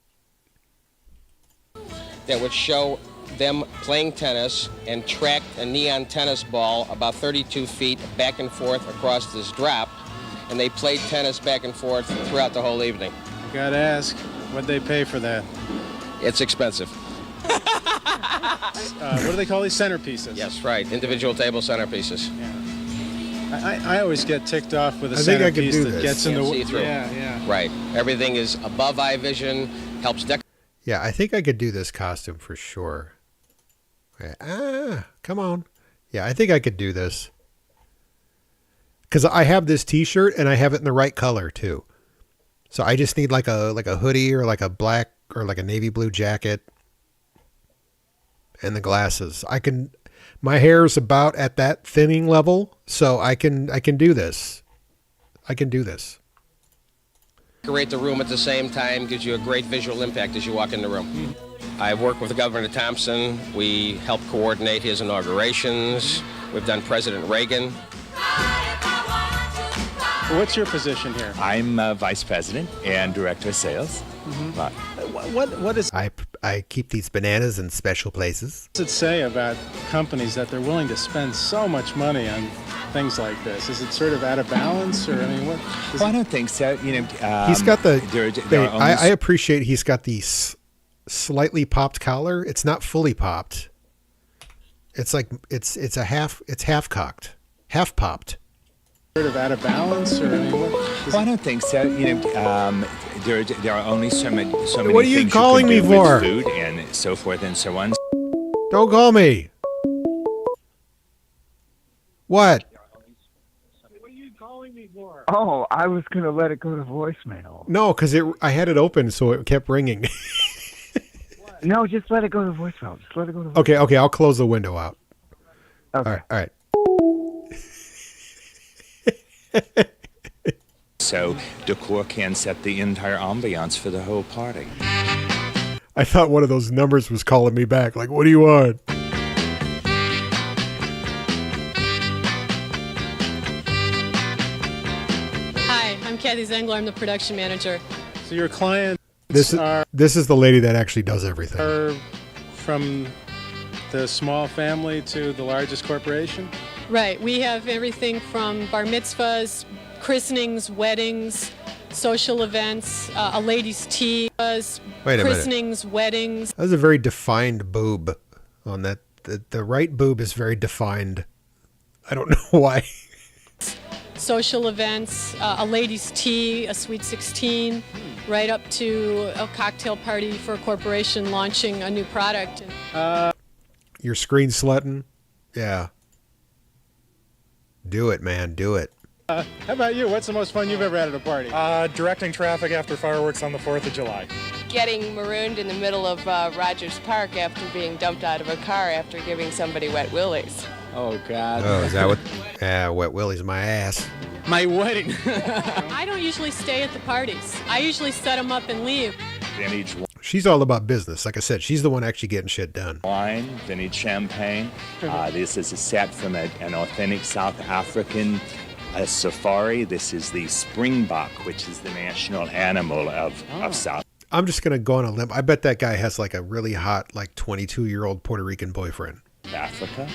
That would show them playing tennis and tracked a neon tennis ball about 32 feet back and forth across this drop, and they played tennis back and forth throughout the whole evening. Gotta ask, what'd they pay for that? It's expensive. What do they call these centerpieces? Yes, right. Individual table centerpieces. I always get ticked off with a I think I can centerpiece do that this. gets in the See through. Yeah. Right. Everything is above eye vision, helps Yeah, I think I could do this costume for sure. Come on. Yeah, I think I could do this. Because I have this t-shirt and I have it in the right color too. So I just need like a hoodie or like a black or like a navy blue jacket and the glasses. My hair's about at that thinning level, so I can do this. I can do this. Decorate the room at the same time, gives you a great visual impact as you walk in the room. I work with Governor Thompson. We help coordinate his inaugurations. We've done President Reagan. What's your position here? I'm Vice President and Director of Sales. What is I keep these bananas in special places. does it say about companies that they're willing to spend so much money on things like this? Is it sort of out of balance, or I mean, what? Well, I don't think so. You know, He's got the. there are only I appreciate he's got the slightly popped collar. It's not fully popped. It's like it's half cocked, half popped. Sort of out of balance, or I mean, what? Well, I don't think so. You know, there are only so many What are you things calling you can me do for? with food and so forth and so on. Don't call me. What? What are you calling me for? Oh, I was going to let it go to voicemail. No, because I had it open, so it kept ringing. No, just let it go to voicemail. Just let it go to voicemail. Okay, I'll close the window out. Okay. All right. So decor can set the entire ambiance for the whole party. I thought one of those numbers was calling me back. Like, what do you want? Hi, I'm Kathy Zengler. I'm the production manager. So your clients This is the lady that actually does everything. are from the small family to the largest corporation? Right. We have everything from bar mitzvahs, christenings, weddings, social events, a ladies' tea, Wait a minute. christenings, weddings. That was a very defined boob on that. The right boob is very defined. I don't know why. Social events, a ladies' tea, a sweet 16, right up to a cocktail party for a corporation launching a new product. You're screen slutting? Yeah. Do it, man. Do it. How about you? What's the most fun you've ever had at a party? Directing traffic after fireworks on the 4th of July. Getting marooned in the middle of Rogers Park after being dumped out of a car after giving somebody wet willies. Oh, God. Oh, is that what? Yeah, wet willy's my ass. My wedding. I don't usually stay at the parties. I usually set them up and leave. Vintage She's all about business. Like I said, she's the one actually getting shit done. wine, vintage champagne. This is a set from an authentic South African safari. This is the springbok, which is the national animal of South I'm just going to go on a limb. I bet that guy has like a really hot, like 22-year-old Puerto Rican boyfriend. Africa.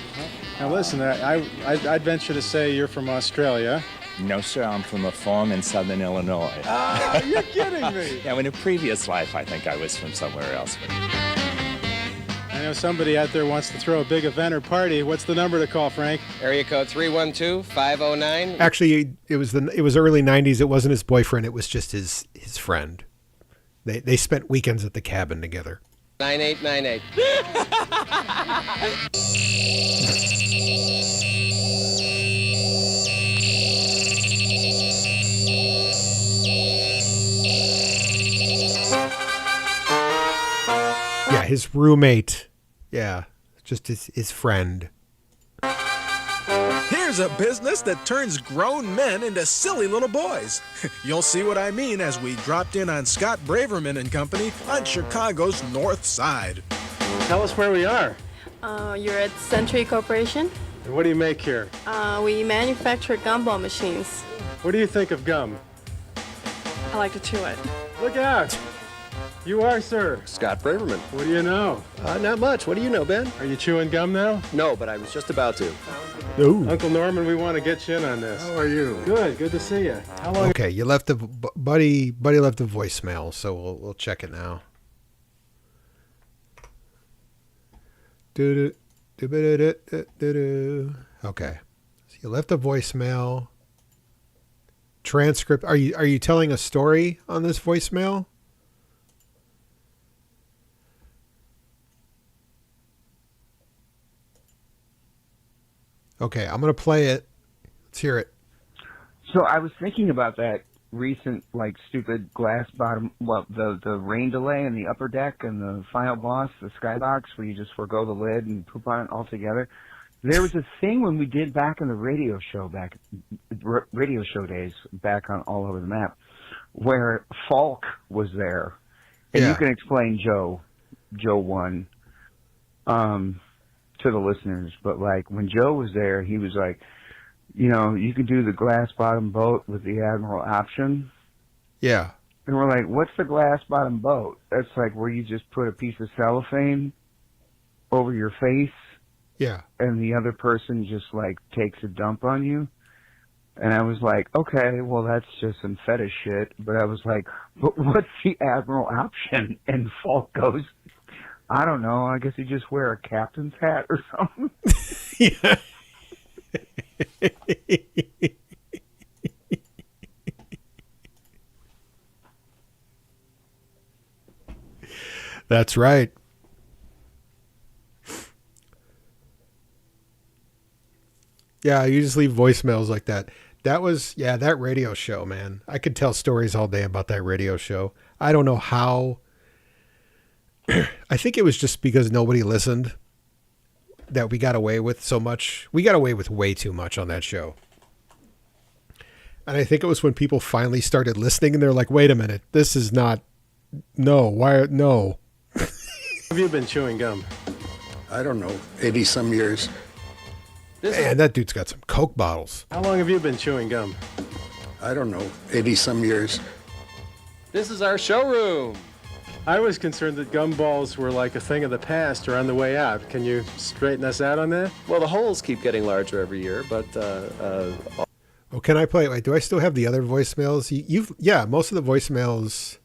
Now listen, I'd venture to say you're from Australia. No, sir, I'm from a farm in southern Illinois. Ah, you're kidding me. Now, in a previous life, I think I was from somewhere else. But I know somebody out there wants to throw a big event or party. What's the number to call, Frank? Area code 312-509. Actually, it was early 90s. It wasn't his boyfriend. It was just his friend. They spent weekends at the cabin together. 9898. Yeah, his roommate. Yeah, just his friend. Here's a business that turns grown men into silly little boys. You'll see what I mean as we dropped in on Scott Braverman and Company on Chicago's North Side. Tell us where we are. You're at Century Corporation. And what do you make here? We manufacture gumball machines. What do you think of gum? I like to chew it. Look out. You are, sir. Scott Braverman. What do you know? Not much. What do you know, Ben? Are you chewing gum now? No, but I was just about to. Ooh. Uncle Norman, we want to get you in on this. How are you? Good to see you. How long? Okay, you left the buddy left a voicemail, so we'll check it now. Okay, so you left a voicemail. Transcript. Are you telling a story on this voicemail? Okay, I'm gonna play it. Let's hear it. So I was thinking about that recent, like, stupid glass bottom, well, the rain delay in the upper deck and the final boss, the skybox, where you just forgo the lid and poop on it altogether. There was a thing when we did back in the radio show days, back on All Over the Map, where Falk was there. And Yeah. you can explain Joe 1, to the listeners, but like when Joe was there, he was like, you know, you could do the glass bottom boat with the Admiral option. Yeah. And we're like, what's the glass bottom boat? That's like where you just put a piece of cellophane over your face. Yeah. And the other person just like takes a dump on you. And I was like, okay, well that's just some fetish shit. But I was like, but what's the Admiral option? And Falk goes, I don't know. I guess you just wear a captain's hat or something. Yeah. That's right. Yeah, I usually leave voicemails like that. That was, yeah, that radio show, man. I could tell stories all day about that radio show. I don't know how. I think it was just because nobody listened that we got away with so much. We got away with way too much on that show. And I think it was when people finally started listening and they're like, wait a minute, this is not, no, why, no. Have you been chewing gum? I don't know, 80 some years. Man, that dude's got some Coke bottles. How long have you been chewing gum? I don't know, 80 some years. This is our showroom. I was concerned that gumballs were like a thing of the past or on the way out. Can you straighten us out on that? Well, the holes keep getting larger every year, but Oh, can I play? Wait, do I still have the other voicemails? Yeah, most of the voicemails.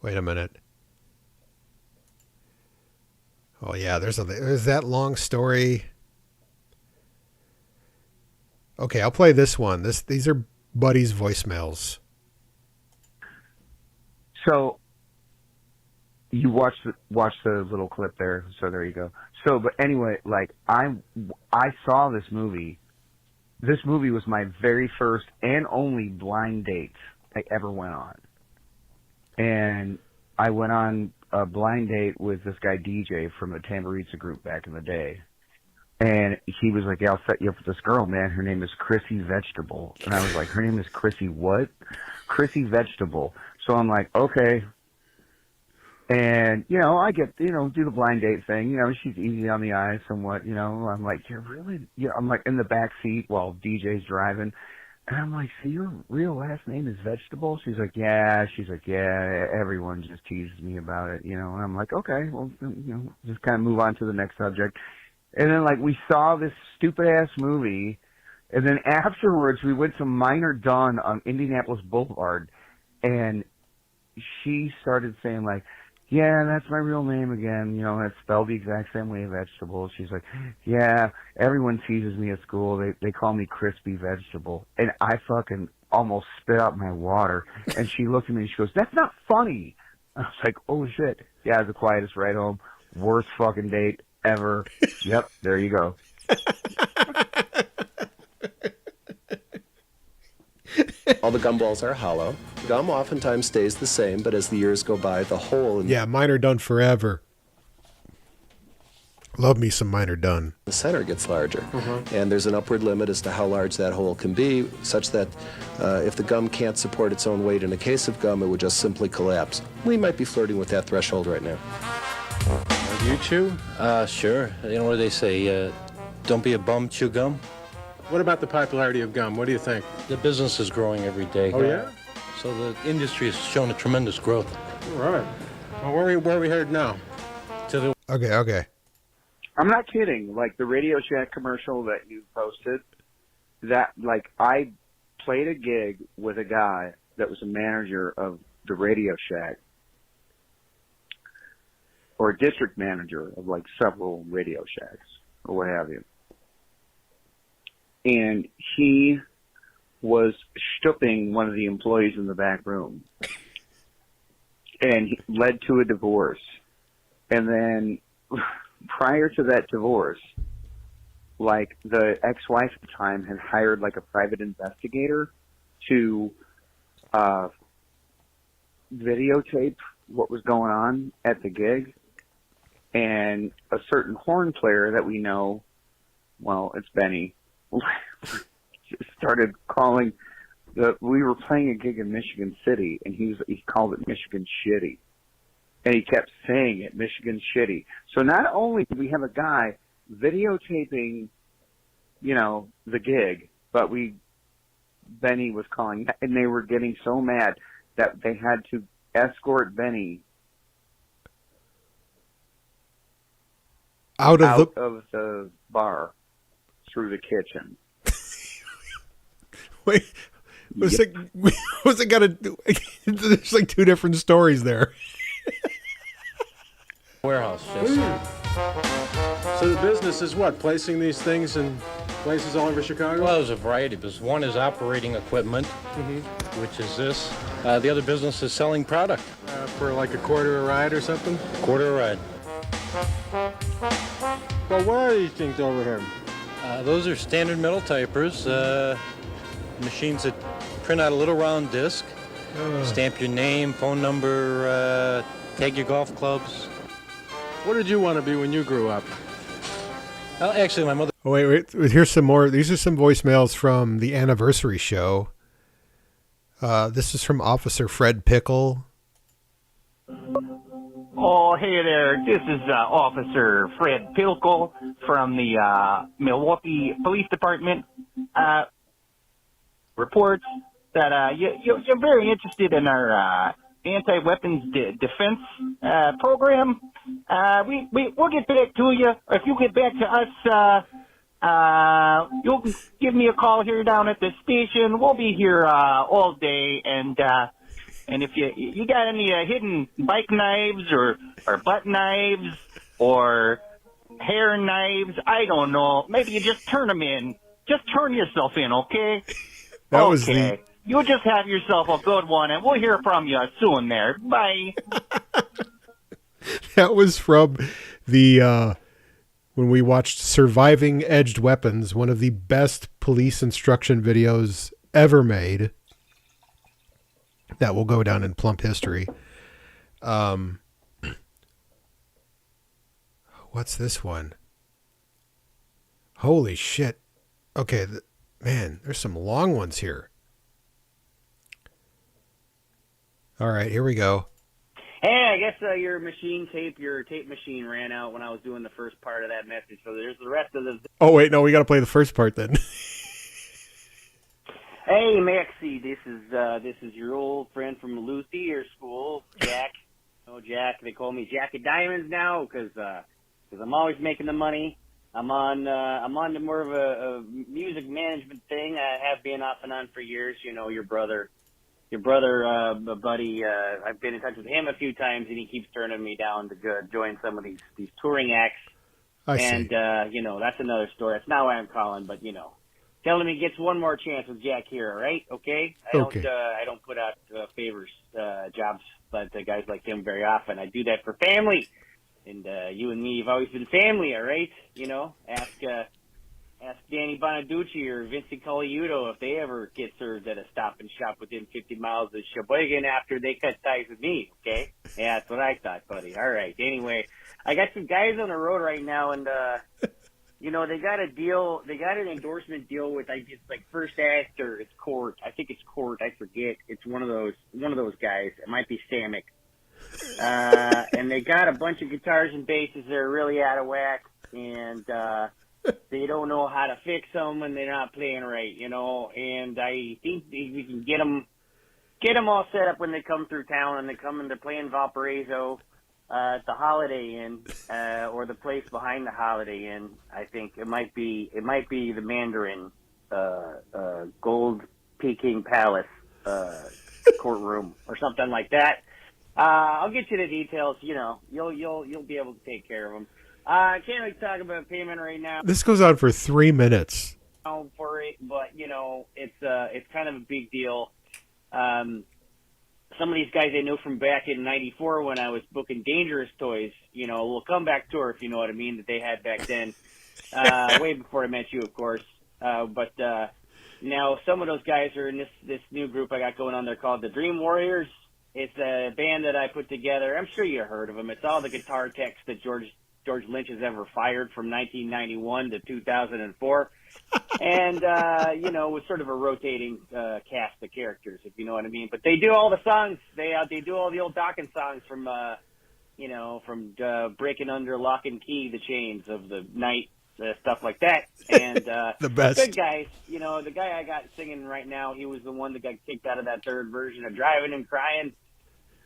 Wait a minute. Oh yeah, there's that long story. Okay, I'll play this one. These are Buddy's voicemails. So you watch the little clip there. So there you go. So, but anyway, like I saw this movie. This movie was my very first and only blind date I ever went on. And I went on a blind date with this guy DJ from the Tamburitza group back in the day. And he was like, yeah, I'll set you up with this girl, man. Her name is Chrissy Vegetable. And I was like, her name is Chrissy what? Chrissy Vegetable. So I'm like, okay. And, you know, I get, you know, do the blind date thing. You know, she's easy on the eyes somewhat, you know. I'm like, you're really, yeah, I'm like in the back seat while DJ's driving. And I'm like, so your real last name is Vegetable? She's like, yeah. She's like, yeah, everyone just teases me about it, you know. And I'm like, okay, well, you know, just kind of move on to the next subject. And then, like, we saw this stupid-ass movie, and then afterwards we went to Minor Dawn on Indianapolis Boulevard, and she started saying, like, yeah, that's my real name again, you know, it's spelled the exact same way, Vegetable. She's like, yeah, everyone teases me at school. They call me Crispy Vegetable. And I fucking almost spit out my water. And she looked at me and she goes, that's not funny. I was like, oh, shit. Yeah, the quietest ride home. Worst fucking date ever. Yep, there you go. all the gumballs are hollow. Gum oftentimes stays the same, but as the years go by, the hole in Yeah, mine are done forever. Love me some Minor Done. the center gets larger. And there's an upward limit as to how large that hole can be, such that if the gum can't support its own weight in a case of gum, it would just simply collapse. We might be flirting with that threshold right now. Do you chew? Sure. You know what they say, don't be a bum, chew gum. What about the popularity of gum? What do you think? The business is growing every day. Oh, yeah? So the industry has shown a tremendous growth. All right. Well, where are we headed now? To the Okay. I'm not kidding. Like the Radio Shack commercial that you posted, that like I played a gig with a guy that was a manager of the Radio Shack, or a district manager of like several Radio Shacks or what have you. And he was stooping one of the employees in the back room, and he led to a divorce. And then prior to that divorce, like the ex-wife at the time had hired like a private investigator to videotape what was going on at the gig. And a certain horn player that we know, well, it's Benny, started calling we were playing a gig in Michigan City, and he called it Michigan Shitty. And he kept saying it, Michigan Shitty. So not only did we have a guy videotaping, you know, the gig, but Benny was calling, and they were getting so mad that they had to escort Benny out of the bar through the kitchen. Wait, what's it got to do? There's like two different stories there. warehouse. So the business is what? Placing these things in Places all over Chicago? Well, there's a variety of business. One is operating equipment, which is this. The other business is selling product. For like a quarter a ride or something? Quarter a ride. Well, what are these things over here? Those are standard metal typers, machines that print out a little round disc, stamp your name, phone number, tag your golf clubs. What did you want to be when you grew up? Well, actually, my mother... Oh, wait. Here's some more. These are some voicemails from the anniversary show. This is from Officer Fred Pickle. Oh, hey there. This is Officer Fred Pickle from the Milwaukee Police Department. Reports that you're very interested in our anti-weapons defense program. We'll get back to you. If you get back to us, you'll give me a call here down at the station. We'll be here all day, and if you got any hidden bike knives or butt knives or hair knives, I don't know. Maybe you just turn them in. Just turn yourself in, okay? That was the... You just have yourself a good one, and we'll hear from you soon there. Bye. That was from the, when we watched Surviving Edged Weapons, one of the best police instruction videos ever made. That will go down in Plump history. What's this one? Holy shit. Okay, man, there's some long ones here. All right, here we go. Hey, I guess your tape machine ran out when I was doing the first part of that message. So there's the rest of the. Oh, wait, no, we got to play the first part then. Hey, Maxie, this is your old friend from Lucy, your school, Jack. Oh, Jack, they call me Jack of Diamonds now because I'm always making the money. I'm on to more of a music management thing. I have been off and on for years. You know, your brother, buddy. I've been in touch with him a few times, and he keeps turning me down to join some of these touring acts. I see. You know, that's another story. That's not why I'm calling, but you know, tell him he gets one more chance with Jack here. All right? Okay. I don't put out favors jobs, but guys like him very often. I do that for family. And you and me have always been family, all right? You know, ask Danny Bonaducci or Vincent Coliuto if they ever get served at a Stop and Shop within 50 miles of Sheboygan after they cut ties with me, okay? Yeah, that's what I thought, buddy. All right. Anyway, I got some guys on the road right now, and you know, they got an endorsement deal with, I guess, like First Act or it's Court. I think it's Court. I forget. It's one of those guys. It might be Samick. And they got a bunch of guitars and basses that are really out of whack, and they don't know how to fix them, and they're not playing right, you know. And I think we can get them all set up when they come through town, and they're playing Valparaiso at the Holiday Inn or the place behind the Holiday Inn. I think it might be the Mandarin Gold Peking Palace courtroom or something like that. I'll get you the details. You know, you'll be able to take care of them. I can't really talk about payment right now. This goes on for 3 minutes. For it, but you know, it's kind of a big deal. Some of these guys I know from back in '94 when I was booking Dangerous Toys. You know, a little comeback tour, if you know what I mean, that they had back then. Way before I met you, of course. But now some of those guys are in this new group I got going on there called the Dream Warriors. It's a band that I put together. I'm sure you heard of them. It's all the guitar techs that George Lynch has ever fired from 1991 to 2004. And, you know, with sort of a rotating cast of characters, if you know what I mean. But they do all the songs. They do all the old Dawkins songs from, you know, from Breaking Under Lock and Key, the Chains of the Night, stuff like that. And the best. Good guys. You know, the guy I got singing right now, he was the one that got kicked out of that third version of Driving and Crying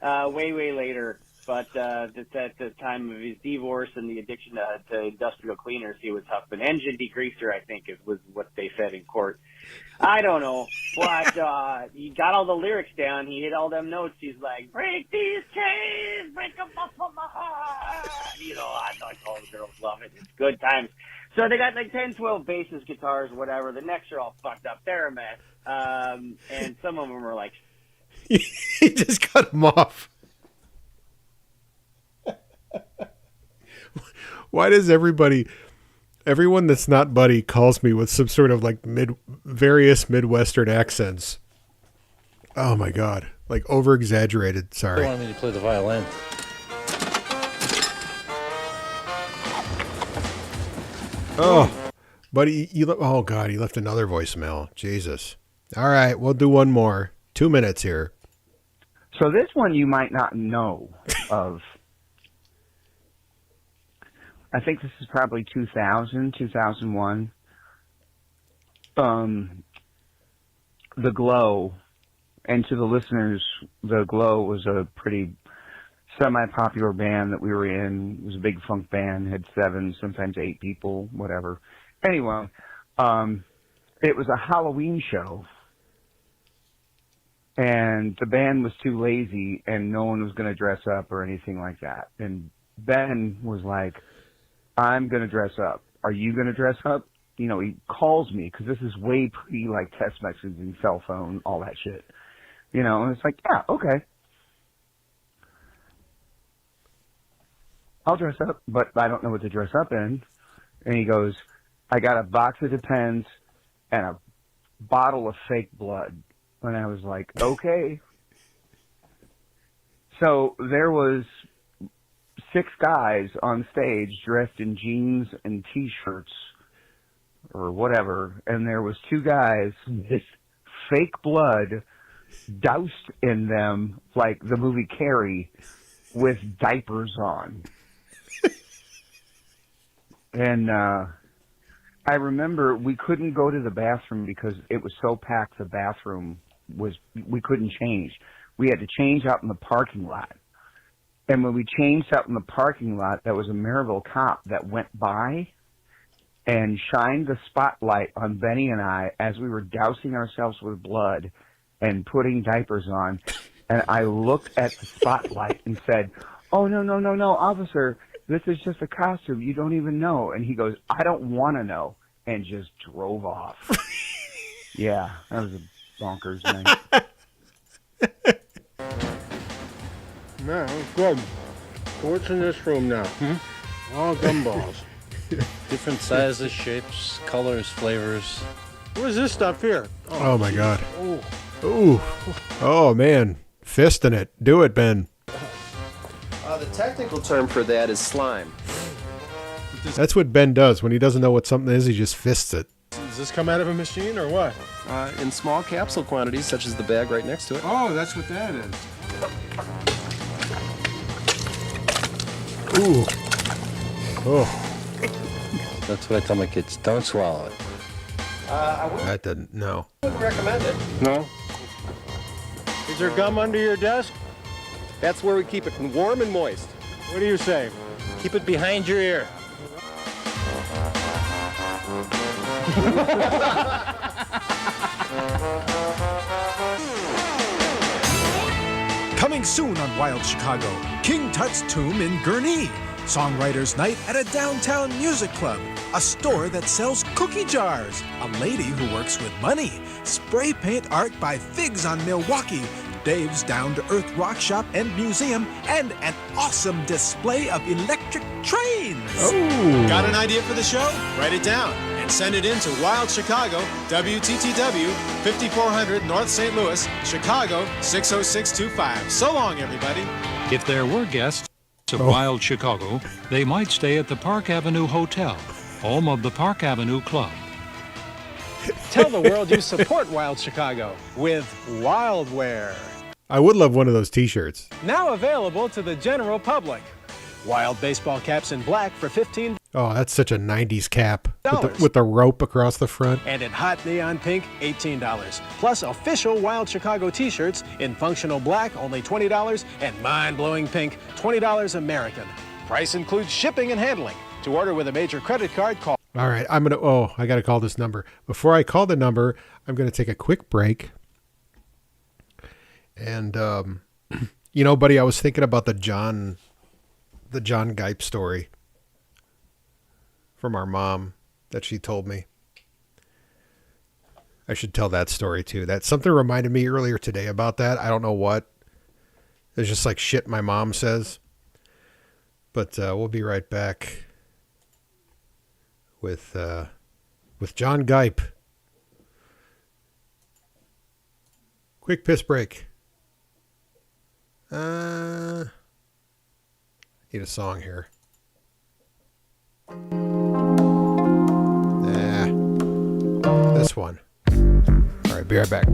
way later. But at the time of his divorce and the addiction to industrial cleaners, he was huffing. Engine degreaser, I think, was what they said in court. I don't know. But he got all the lyrics down. He hit all them notes. He's like, break these chains, break them up from my heart. You know, I thought all the girls love it. It's good times. So they got like 10, 12 basses, guitars, whatever. The necks are all fucked up. They're a mess. And some of them are like... He just cut them off. Why does everyone that's not Buddy calls me with some sort of like various Midwestern accents? Oh my God. Like over exaggerated. Sorry. They wanted me to play the violin. Oh, Buddy, oh God, he left another voicemail. Jesus. All right, we'll do one more. 2 minutes here. So this one you might not know of. I think this is probably 2000, 2001. The Glow, and to the listeners, The Glow was a pretty semi-popular band that we were in. It was a big funk band, had 7, sometimes 8 people, whatever. Anyway, it was a Halloween show, and the band was too lazy, and no one was going to dress up or anything like that. And Ben was like, I'm going to dress up. Are you going to dress up? You know, he calls me, because this is way pre, like, text messaging, cell phone, all that shit. You know, and it's like, yeah, okay. I'll dress up, but I don't know what to dress up in. And he goes, I got a box of Depends and a bottle of fake blood. And I was like, okay. So there was 6 guys on stage dressed in jeans and T-shirts or whatever, and there was 2 guys with fake blood doused in them like the movie Carrie with diapers on. And I remember we couldn't go to the bathroom because it was so packed. The bathroom we couldn't change. We had to change out in the parking lot. And when we changed out in the parking lot, there was a Maryville cop that went by and shined the spotlight on Benny and I as we were dousing ourselves with blood and putting diapers on. And I looked at the spotlight and said, oh, no, officer, this is just a costume. You don't even know. And he goes, I don't want to know, and just drove off. Yeah, that was a bonkers night. No, good. What's in this room now? All gumballs. Different sizes, shapes, colors, flavors. What is this stuff here? Oh my God. Oh. Ooh. Oh man. Fisting it. Do it, Ben. The technical term for that is slime. That's what Ben does. When he doesn't know what something is, he just fists it. Does this come out of a machine or what? In small capsule quantities, such as the bag right next to it. Oh, that's what that is. Ooh. Oh. That's what I tell my kids. Don't swallow it. That didn't. No. Wouldn't recommend it. No? Is there gum under your desk? That's where we keep it, warm and moist. What do you say? Keep it behind your ear. Coming soon on Wild Chicago, King Tut's Tomb in Gurnee. Songwriters Night at a downtown music club. A store that sells cookie jars. A lady who works with money. Spray paint art by Figs on Milwaukee. Dave's down-to-earth rock shop and museum. And an awesome display of electric trains. Oh. Got an idea for the show? Write it down and send it in to Wild Chicago, WTTW, 5400 North St. Louis, Chicago 60625. So long, everybody. If there were guests of Wild Chicago, they might stay at the Park Avenue Hotel, home of the Park Avenue Club. Tell the world you support Wild Chicago with Wildwear. I would love one of those T-shirts. Now available to the general public. Wild baseball caps in black for $15. Oh, that's such a 90s cap with the rope across the front. And in hot neon pink, $18. Plus official Wild Chicago t-shirts in functional black, only $20, and mind-blowing pink, $20 American. Price includes shipping and handling. To order with a major credit card, call. All right, I got to call this number. Before I call the number, I'm going to take a quick break. And, you know, buddy, I was thinking about the John Gipe story from our mom. that she told me. I should tell that story too. That something reminded me earlier today about that. I don't know what. It's just like shit my mom says. But we'll be right back with John Gipe. Quick piss break. Need a song here. This one. All right, be right back.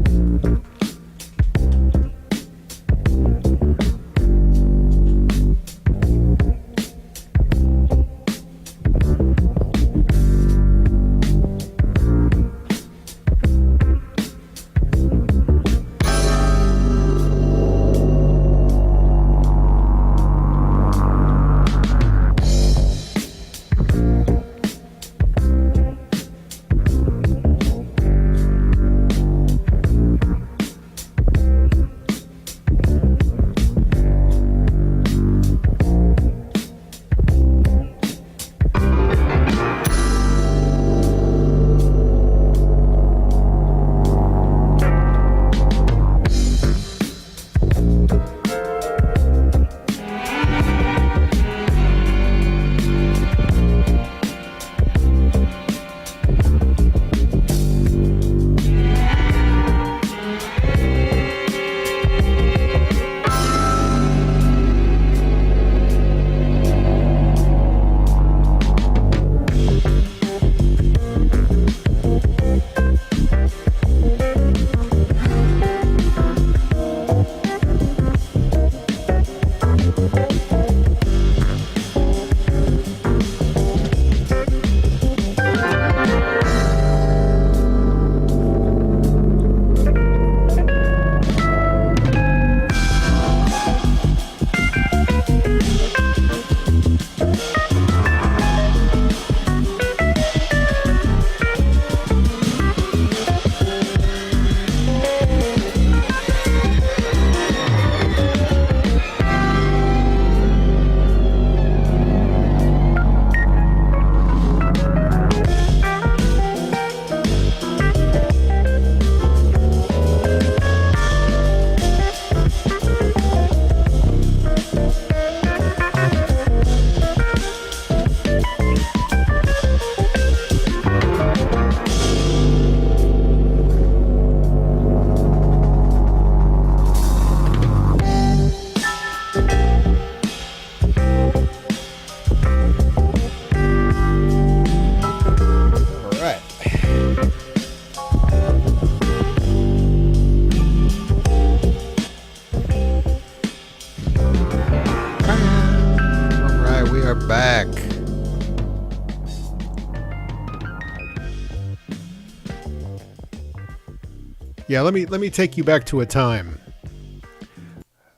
Yeah, let me take you back to a time.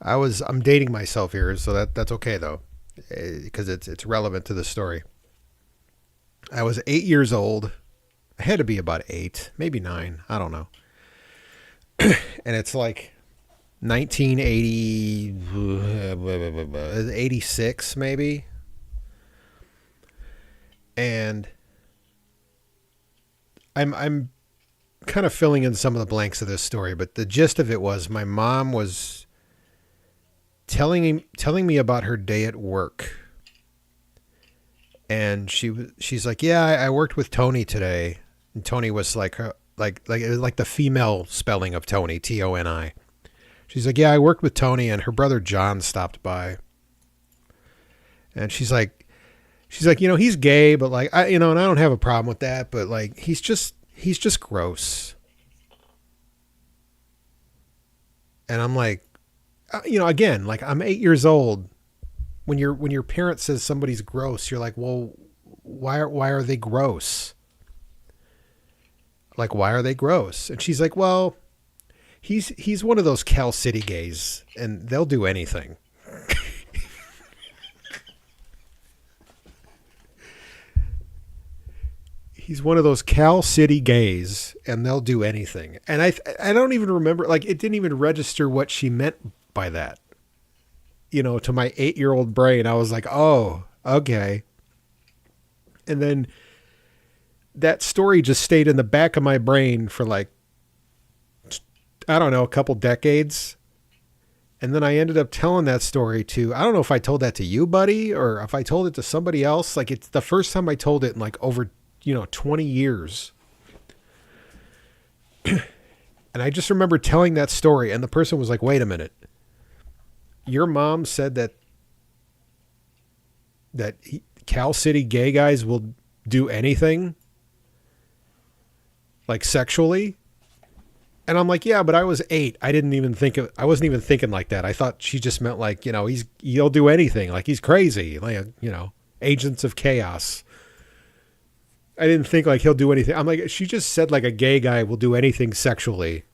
I'm dating myself here, so that's okay though, because it's relevant to the story. I was 8 years old. I had to be about 8, maybe 9. I don't know. And it's like 86 maybe. And I'm kind of filling in some of the blanks of this story, but the gist of it was my mom was telling me about her day at work. And she's like, "Yeah, I worked with Tony today." And Tony was like her, like it was like the female spelling of Tony, Toni. She's like, "Yeah, I worked with Tony, and her brother John stopped by." And she's like, he's gay, but like and I don't have a problem with that, but like he's just gross. And I'm like, again, like I'm 8 years old. When your parent says somebody's gross, you're like, well, why are they gross? Like, why are they gross? And she's like, well, he's one of those Cal City gays, and they'll do anything. He's one of those Cal City gays, and they'll do anything. And I don't even remember, like, it didn't even register what she meant by that. To my 8-year-old brain, I was like, oh, okay. And then that story just stayed in the back of my brain for like, I don't know, a couple decades. And then I ended up telling that story to, I don't know if I told that to you, buddy, or if I told it to somebody else. Like, it's the first time I told it in like over, 20 years. And I just remember telling that story, and the person was like, wait a minute. Your mom said that Cal City gay guys will do anything, like sexually? And I'm like, yeah, but I was 8. I wasn't even thinking like that. I thought she just meant like, he'll do anything. Like, he's crazy. Like, agents of chaos. I didn't think like he'll do anything. I'm like, she just said like a gay guy will do anything sexually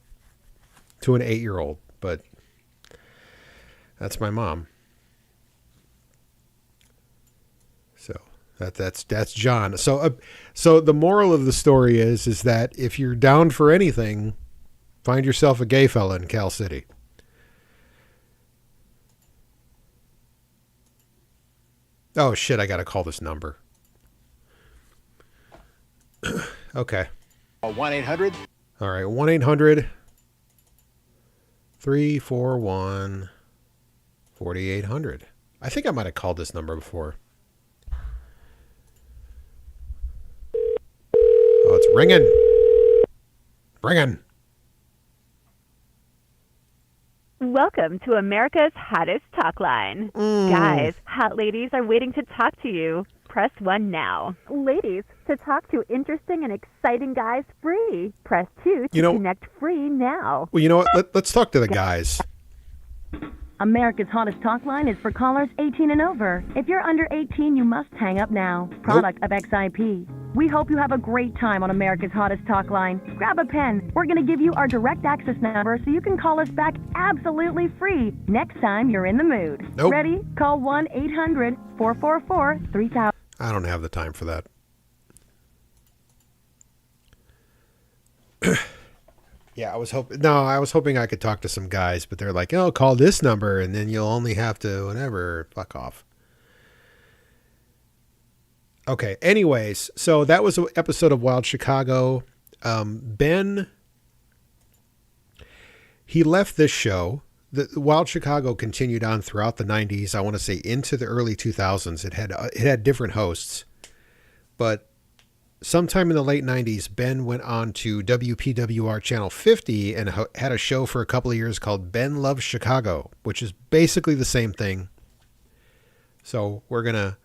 to an 8-year-old, but that's my mom. So that's John. So the moral of the story is that if you're down for anything, find yourself a gay fella in Cal City. Oh shit, I got to call this number. Okay. 1-800. All right, 1-800-341-4800. I think I might have called this number before. Oh, it's ringing. Ringing. Welcome to America's hottest talk line. Guys, hot ladies are waiting to talk to you. Press 1 now. Ladies, to talk to interesting and exciting guys free. Press 2 to connect free now. Well, you know what? Let's talk to the guys. America's hottest talk line is for callers 18 and over. If you're under 18, you must hang up now. Product of XIP. We hope you have a great time on America's hottest talk line. Grab a pen. We're going to give you our direct access number so you can call us back absolutely free next time you're in the mood. Nope. Ready? Call 1-800-444-3000. I don't have the time for that. Yeah, I was hoping I could talk to some guys, but they're like, oh, call this number and then you'll only have to whatever. Fuck off. Okay, anyways, so that was an episode of Wild Chicago. Ben, he left this show. The Wild Chicago continued on throughout the 90s. I want to say into the early 2000s. It had different hosts. But sometime in the late 90s, Ben went on to WPWR Channel 50 and had a show for a couple of years called Ben Loves Chicago, which is basically the same thing. So we're going to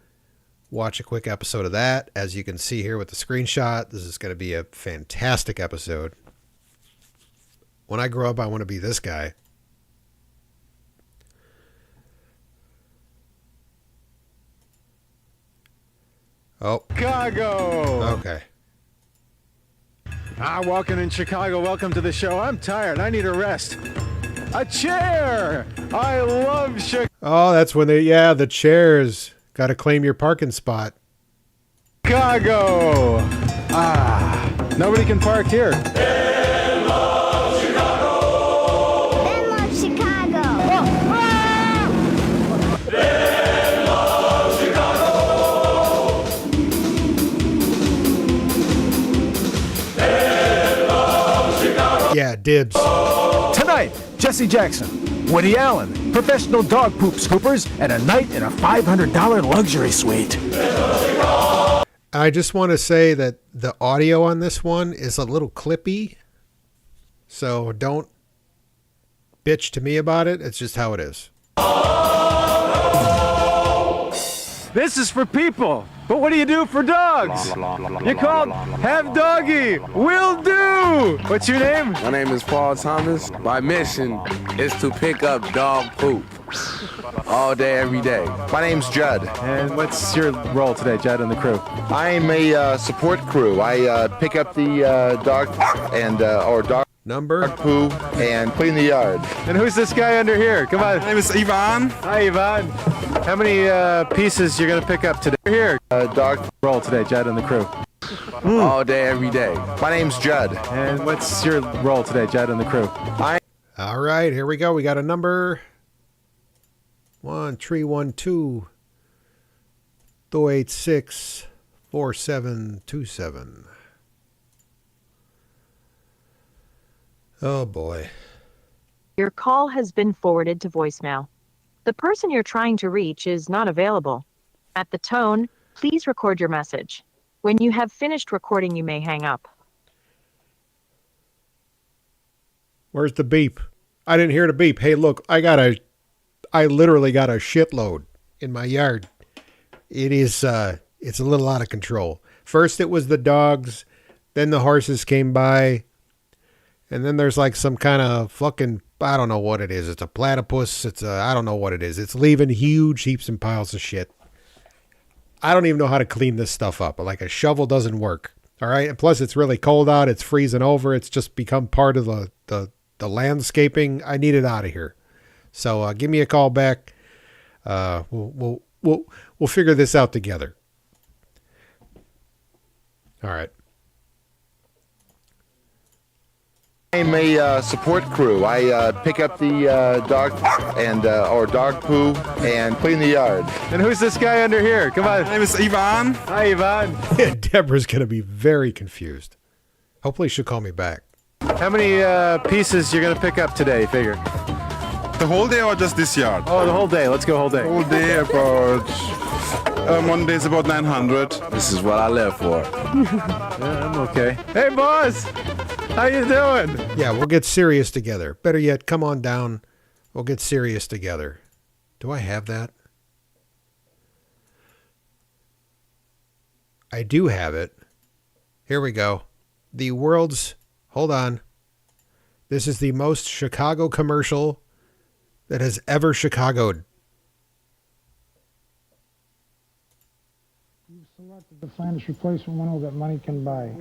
watch a quick episode of that. As you can see here with the screenshot, this is going to be a fantastic episode. When I grow up, I want to be this guy. Oh. Chicago. Okay. Welcome in Chicago. Welcome to the show. I'm tired. I need a rest. A chair. I love Chicago. Oh, that's when the chairs. Got to claim your parking spot. Chicago. Nobody can park here. Ben loves Chicago. Ben loves Chicago. Ben loves Chicago. Ben loves Chicago. Yeah, dibs. Tonight, Jesse Jackson, Woody Allen, professional dog poop scoopers, and a night in a $500 luxury suite. I just want to say that the audio on this one is a little clippy, so don't bitch to me about it. It's just how it is. This is for people, but what do you do for dogs? You're called Have Doggy. Will do. What's your name? My name is Paul Thomas. My mission is to pick up dog poop all day, every day. My name's Judd. And what's your role today, Judd, and the crew? I'm a support crew. I pick up the dog and or dog poo and clean the yard. And who's this guy under here? Come on. My name is Ivan. Hi, Ivan. How many pieces you're gonna pick up today? Here. Dog role today, Judd, and the crew. All day, every day. My name's Judd. And what's your role today, Judd, and the crew? All right, here we go. We got a number. 1-312-286-4727. Oh, boy. Your call has been forwarded to voicemail. The person you're trying to reach is not available. At the tone, please record your message. When you have finished recording, you may hang up. Where's the beep? I didn't hear the beep. Hey, look, I literally got a shitload in my yard. It's a little out of control. First it was the dogs, then the horses came by, and then there's like some kind of fucking, I don't know what it is. It's a platypus. I don't know what it is. It's leaving huge heaps and piles of shit. I don't even know how to clean this stuff up. Like a shovel doesn't work. All right. And plus it's really cold out. It's freezing over. It's just become part of the landscaping. I need it out of here. So give me a call back. We'll figure this out together. All right. I'm a support crew. I pick up the dog and or dog poo and clean the yard. And who's this guy under here? Come on. My name is Ivan. Hi, Ivan. Deborah's going to be very confused. Hopefully she'll call me back. How many pieces you're going to pick up today, figure? The whole day or just this yard? Oh, the whole day. Let's go whole day. Whole day about... one day is about 900. This is what I live for. Yeah, I'm okay. Hey, boss. How you doing? Yeah, we'll get serious together. Better yet, come on down. We'll get serious together. Do I have that? I do have it. Here we go. The world's... Hold on. This is the most Chicago commercial that has ever Chicago'd. You've selected the finest replacement window that money can buy.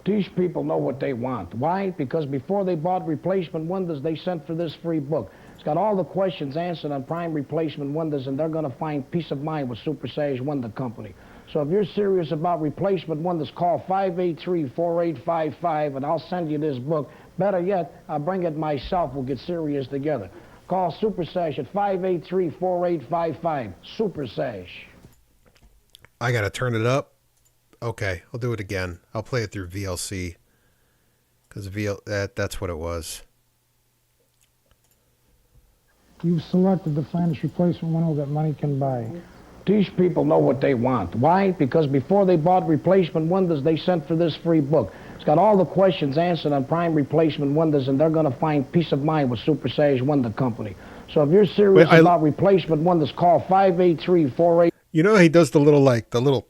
These people know what they want. Why? Because before they bought replacement windows, they sent for this free book. It's got all the questions answered on prime replacement windows, and they're going to find peace of mind with Super Sage Window Company. So if you're serious about replacement windows, call 583-4855, and I'll send you this book. Better yet, I'll bring it myself. We'll get serious together. Call Super Sage at 583-4855. Super Sage. I got to turn it up. Okay, I'll do it again. I'll play it through VLC. Because that's what it was. You've selected the finest replacement window that money can buy. These people know what they want. Why? Because before they bought replacement windows, they sent for this free book. It's got all the questions answered on prime replacement windows, and they're going to find peace of mind with Super Sage Window Company. So if you're serious about replacement windows, call 583-48... You know, he does the little twig, the little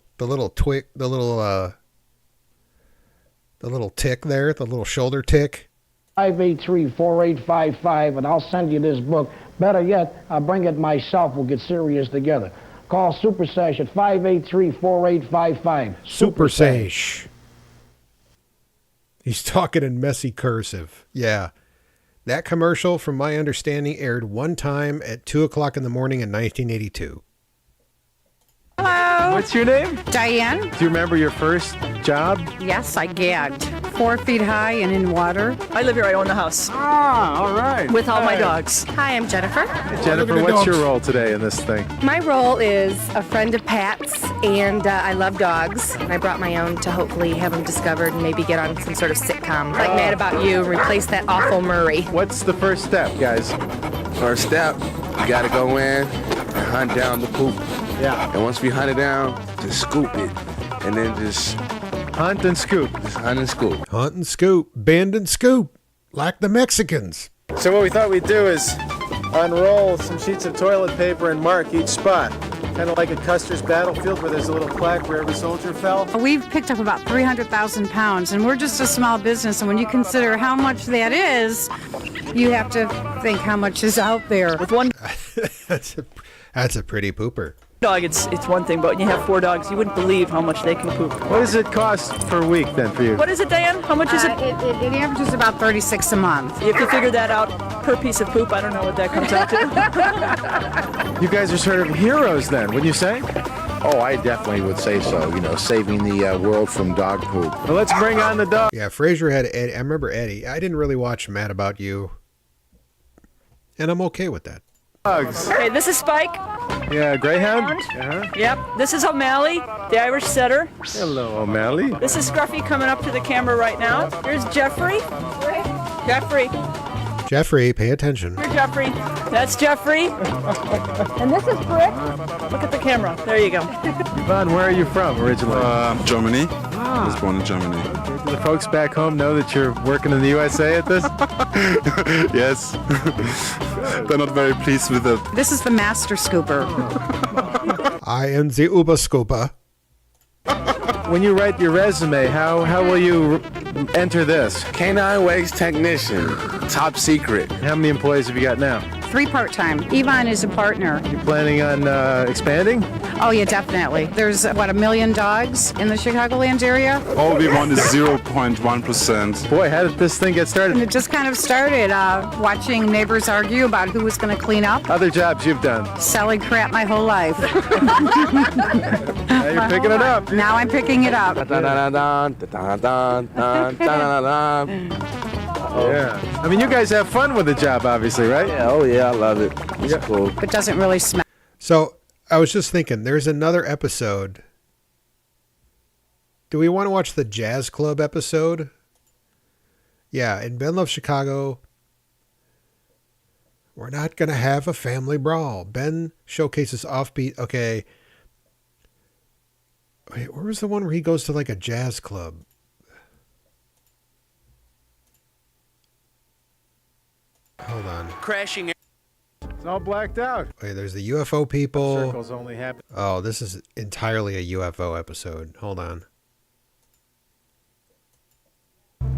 tick there, the little shoulder tick. 583-4855, and I'll send you this book. Better yet, I'll bring it myself. We'll get serious together. Call Super Sage at 583-4855. Super Sage. He's talking in messy cursive. Yeah. That commercial, from my understanding, aired one time at 2 o'clock in the morning in 1982. Hello. What's your name? Diane. Do you remember your first job? Yes, I gagged. 4 feet high and in water. I live here. I own the house. Ah, all right. With all my Hi. dogs. Hi, I'm Jennifer. Hey, Jennifer, what's your role today in this thing? My role is a friend of Pat's, and I love dogs. And I brought my own to hopefully have them discovered and maybe get on some sort of sitcom. Like Mad About You, replace that awful Murray. What's the first step, guys? First step, you gotta go in and hunt down the poop. Yeah. And once we hunt it down, just scoop it. And then just... Hunt and scoop. Just hunt and scoop. Hunt and scoop. Bend and scoop. Like the Mexicans. So what we thought we'd do is unroll some sheets of toilet paper and mark each spot. Kind of like at Custer's Battlefield where there's a little plaque where every soldier fell. We've picked up about 300,000 pounds, and we're just a small business. And when you consider how much that is, you have to think how much is out there. With one That's a pretty pooper. dog, it's one thing, but when you have 4 dogs, you wouldn't believe how much they can poop. What does it cost per week then for you? What is it, Diane? How much is it? It averages about $36 a month. If you figure that out per piece of poop, I don't know what that comes out to. You guys are sort of heroes then, wouldn't you say? Oh, I definitely would say so. You know, saving the world from dog poop. Well, let's bring on the dog. Yeah, Fraser had Eddie. I remember Eddie. I didn't really watch Mad About You. And I'm okay with that. Dogs. Okay, this is Spike. Yeah, Greyhound? Uh-huh. Yep. This is O'Malley, the Irish setter. Hello, O'Malley. This is Scruffy coming up to the camera right now. Here's Jeffrey. Jeffrey. Jeffrey, pay attention. Here, Jeffrey. That's Jeffrey. And this is Brick. Look at the camera. There you go. Yvonne, where are you from originally? Germany. I was born in Germany. Do the folks back home know that you're working in the USA at this? Yes. They're not very pleased with it. This is the master scooper. I am the Uber Scooper. When you write your resume, how will you enter this? Canine waste technician, top secret. How many employees have you got now? 3 part-time. Yvonne is a partner. You planning on expanding? Oh, yeah, definitely. There's, 1 million dogs in the Chicagoland area? All we want is 0.1%. Boy, how did this thing get started? And it just kind of started watching neighbors argue about who was going to clean up. Other jobs you've done? Selling crap my whole life. Now you're picking it up. Now I'm picking it up. Yeah. I mean, you guys have fun with the job, obviously, right? Yeah, oh yeah, I love it. It's cool. But doesn't really smell. So I was just thinking, there's another episode. Do we want to watch the Jazz Club episode? Yeah, in Ben Loves Chicago, we're not going to have a family brawl. Ben showcases offbeat. Okay. Wait, where was the one where he goes to like a jazz club? Hold on. Crashing. It's all blacked out. Wait, there's the UFO people. Circles only happen. Oh, this is entirely a UFO episode. Hold on.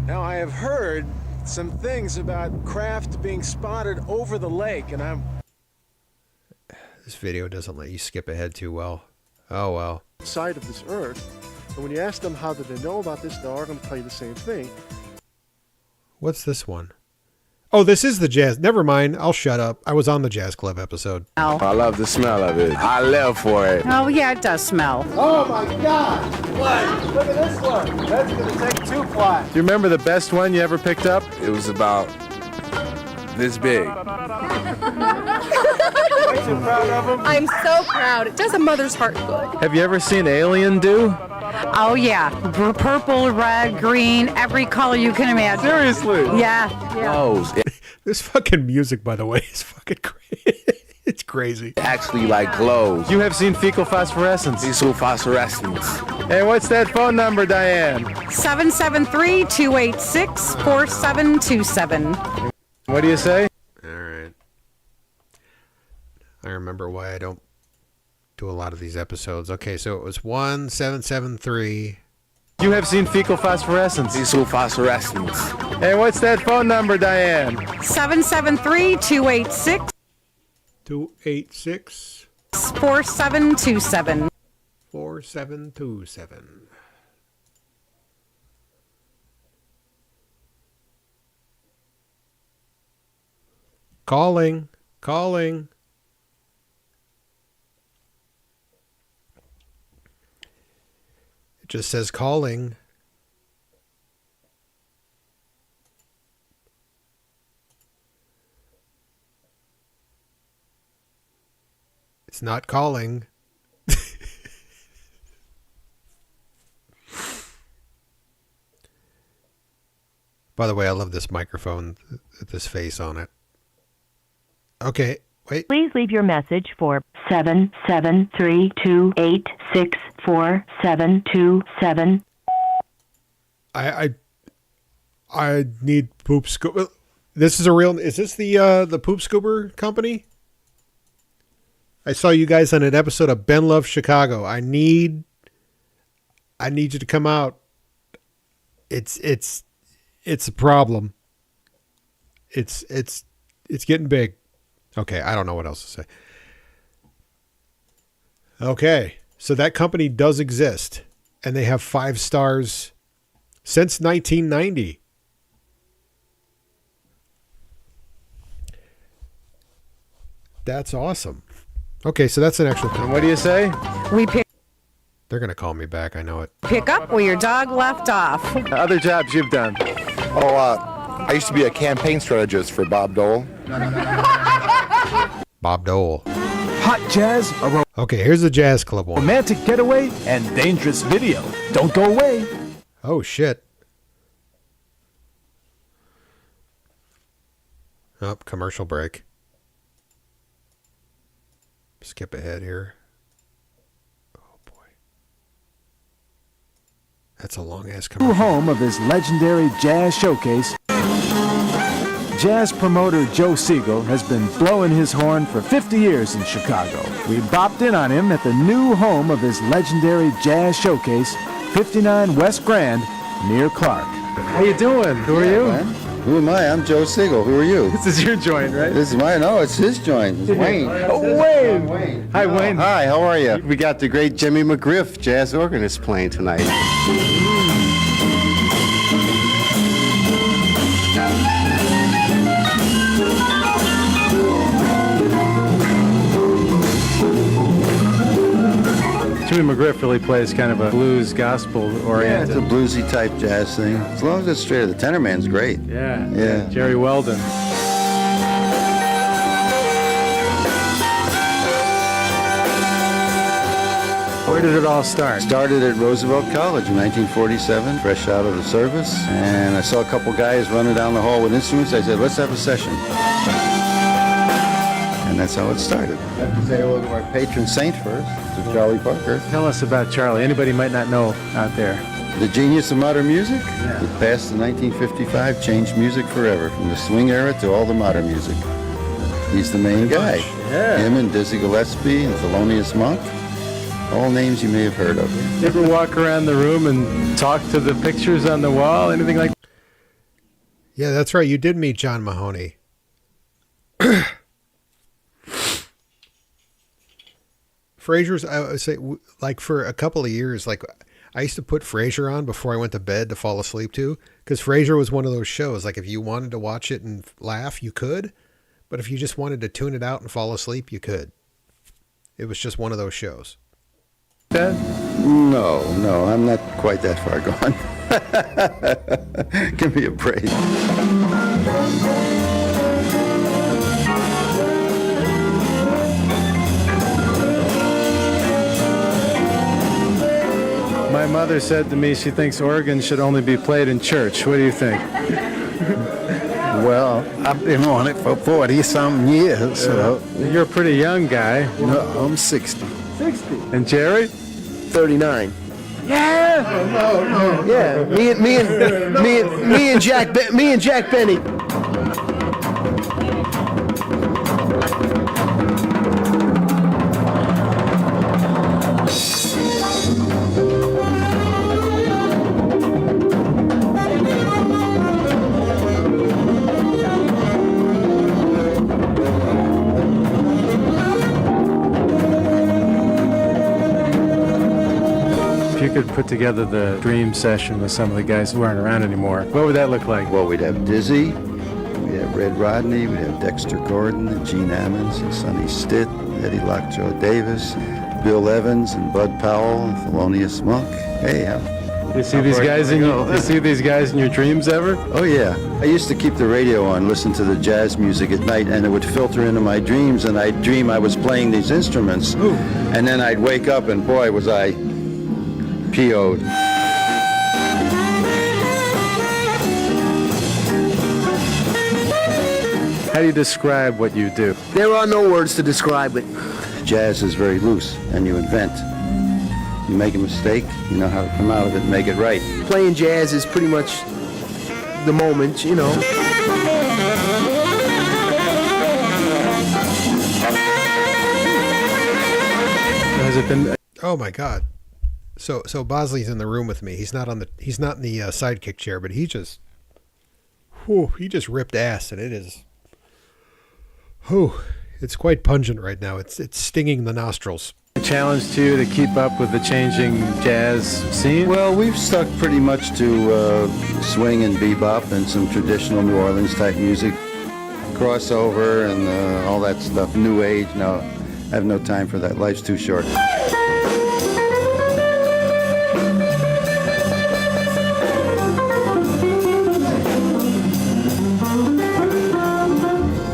Now, I have heard some things about craft being spotted over the lake, and I'm... This video doesn't let you skip ahead too well. Oh, well. Side of this earth, and when you ask them how did they know about this, they're all going to tell you the same thing. What's this one? Oh, this is the jazz. Never mind. I'll shut up. I was on the Jazz Club episode. I love the smell of it. I live for it. Oh, yeah, it does smell. Oh my God! What? Look at this one. That's going to take 2 plots. Do you remember the best one you ever picked up? It was about this big. I'm so proud. It does a mother's heart good. Have you ever seen Alien do? Oh, yeah. Purple, red, green, every color you can imagine. Seriously? Yeah. Glows. This fucking music, by the way, is fucking crazy. It's crazy. It actually like glows. You have seen fecal phosphorescence. Fecal phosphorescence. Hey, what's that phone number, Diane? 773-286-4727. What do you say? All right. I remember why I don't do a lot of these episodes. Okay, so it was 1773. You have seen fecal phosphorescence. Fecal phosphorescence. Hey, what's that phone number, Diane? 773-286. 286. 4727. 4727. Calling. Calling. It just says calling. It's not calling. By the way, I love this microphone, this face on it. Okay, wait. Please leave your message for 773-286-4727. I need poop scooper. This is a real. Is this the poop scooper company? I saw you guys on an episode of Ben Loves Chicago. I need you to come out. It's a problem. It's getting big. Okay, I don't know what else to say. Okay, so that company does exist, and they have 5 stars since 1990. That's awesome. Okay, so that's an actual company. What do you say? They're going to call me back, I know it. Pick up where your dog left off. Other jobs you've done? I used to be a campaign strategist for Bob Dole. Bob Dole. Hot jazz, a Okay, here's the Jazz Club one. romantic getaway, and dangerous video. Don't go away. Oh, shit. Oh, commercial break. Skip ahead here. Oh boy. That's a long ass commercial. Home of his legendary jazz showcase, jazz promoter Joe Siegel has been blowing his horn for 50 years in Chicago. We bopped in on him at the new home of his legendary jazz showcase, 59 West Grand, near Clark. How you doing? Who are you? Man. Who am I? I'm Joe Siegel. Who are you? This is your joint, right? This is mine. No, it's his joint. It's Wayne. Oh, Wayne. Hi, Wayne. Hi, how are you? We got the great Jimmy McGriff, jazz organist, playing tonight. Jimmy McGriff really plays kind of a blues gospel oriented. Yeah, it's a bluesy type jazz thing. As long as it's straight, the tenor man's great. Yeah. Jerry Weldon. Where did it all start? Started at Roosevelt College in 1947, fresh out of the service. And I saw a couple guys running down the hall with instruments. I said, let's have a session. And that's how it started. I have to say hello to our patron saint first, to Charlie Parker. Tell us about Charlie. Anybody might not know out there. The genius of modern music. Yeah. It passed in 1955, changed music forever, from the swing era to all the modern music. He's the main guy. Yeah. Him and Dizzy Gillespie and Thelonious Monk. All names you may have heard of. You ever walk around the room and talk to the pictures on the wall? Anything like that? Yeah, that's right. You did meet John Mahoney. Frasier's, I would say, like for a couple of years, like I used to put Frasier on before I went to bed to fall asleep to, because Frasier was one of those shows. Like if you wanted to watch it and laugh, you could, but if you just wanted to tune it out and fall asleep, you could. It was just one of those shows. No, I'm not quite that far gone. Give me a break. My mother said to me she thinks organ should only be played in church. What do you think? Well, I've been on it for 40-something years. So. You're a pretty young guy. No, I'm 60. 60. And Jerry? 39. Yeah. No. Yeah. Me and Jack Benny. Could put together the dream session with some of the guys who aren't around anymore, what would that look like? Well, we'd have Dizzy, we'd have Red Rodney, we'd have Dexter Gordon, and Gene Ammons, and Sonny Stitt, Eddie Lockjaw Davis, Bill Evans, and Bud Powell, and Thelonious Monk. Hey, you see these guys in your dreams ever? Oh yeah. I used to keep the radio on, listen to the jazz music at night, and it would filter into my dreams, and I'd dream I was playing these instruments. Ooh. And then I'd wake up, and boy, was I PO'd. How do you describe what you do? There are no words to describe it. Jazz is very loose, and you invent. You make a mistake, you know how to come out of it and make it right. Playing jazz is pretty much the moment, you know. Has it been? Oh my God. So Bosley's in the room with me. He's not in the sidekick chair, but he just ripped ass, and it is, it's quite pungent right now. It's stinging the nostrils. A challenge to you to keep up with the changing jazz scene? Well, we've stuck pretty much to swing and bebop and some traditional New Orleans type music, crossover and all that stuff. New age. No, I have no time for that. Life's too short.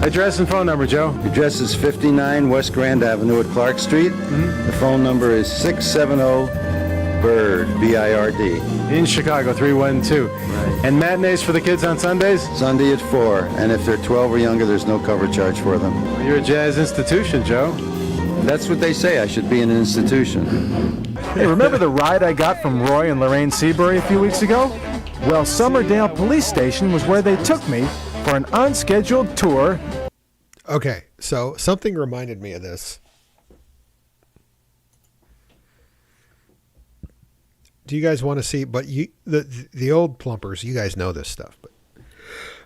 Address and phone number, Joe. The address is 59 West Grand Avenue at Clark Street. Mm-hmm. The phone number is 670 Bird, B-I-R-D. In Chicago, 312. Right. And matinees for the kids on Sundays? Sunday at 4. And if they're 12 or younger, there's no cover charge for them. Well, you're a jazz institution, Joe. That's what they say. I should be in an institution. Hey, remember the ride I got from Roy and Lorraine Seabury a few weeks ago? Well, Summerdale Police Station was where they took me for an unscheduled tour. Okay, so something reminded me of this. Do you guys want to see? But the old plumpers, you guys know this stuff, but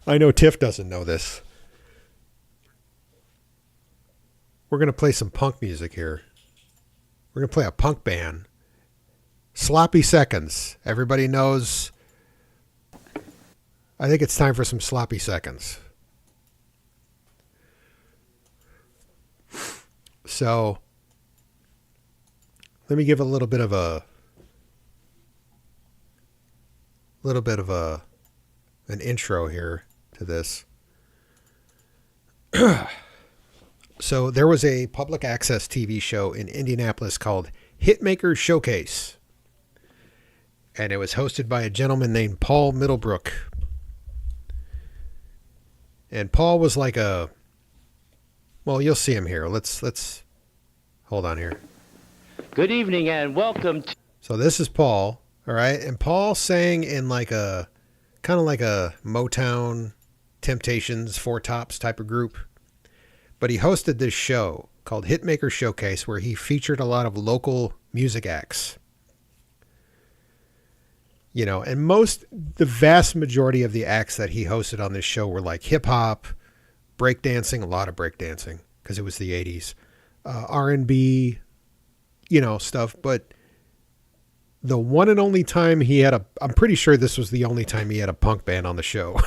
I know Tiff doesn't know this. We're going to play some punk music here. We're going to play a punk band. Sloppy Seconds. Everybody knows. I think it's time for some Sloppy Seconds. So, let me give a little bit of an intro here to this. So there was a public access TV show in Indianapolis called Hitmakers Showcase. And it was hosted by a gentleman named Paul Middlebrook. And Paul was like a, well, you'll see him here. Let's hold on here. Good evening and welcome to... So this is Paul, all right? And Paul sang in like a, kind of like a Motown, Temptations, Four Tops type of group. But he hosted this show called Hitmaker Showcase where he featured a lot of local music acts. You know, and the vast majority of the acts that he hosted on this show were like hip hop, breakdancing, a lot of breakdancing because it was the 80s, R&B, you know, stuff. But the one and only time he had I'm pretty sure this was the only time he had a punk band on the show.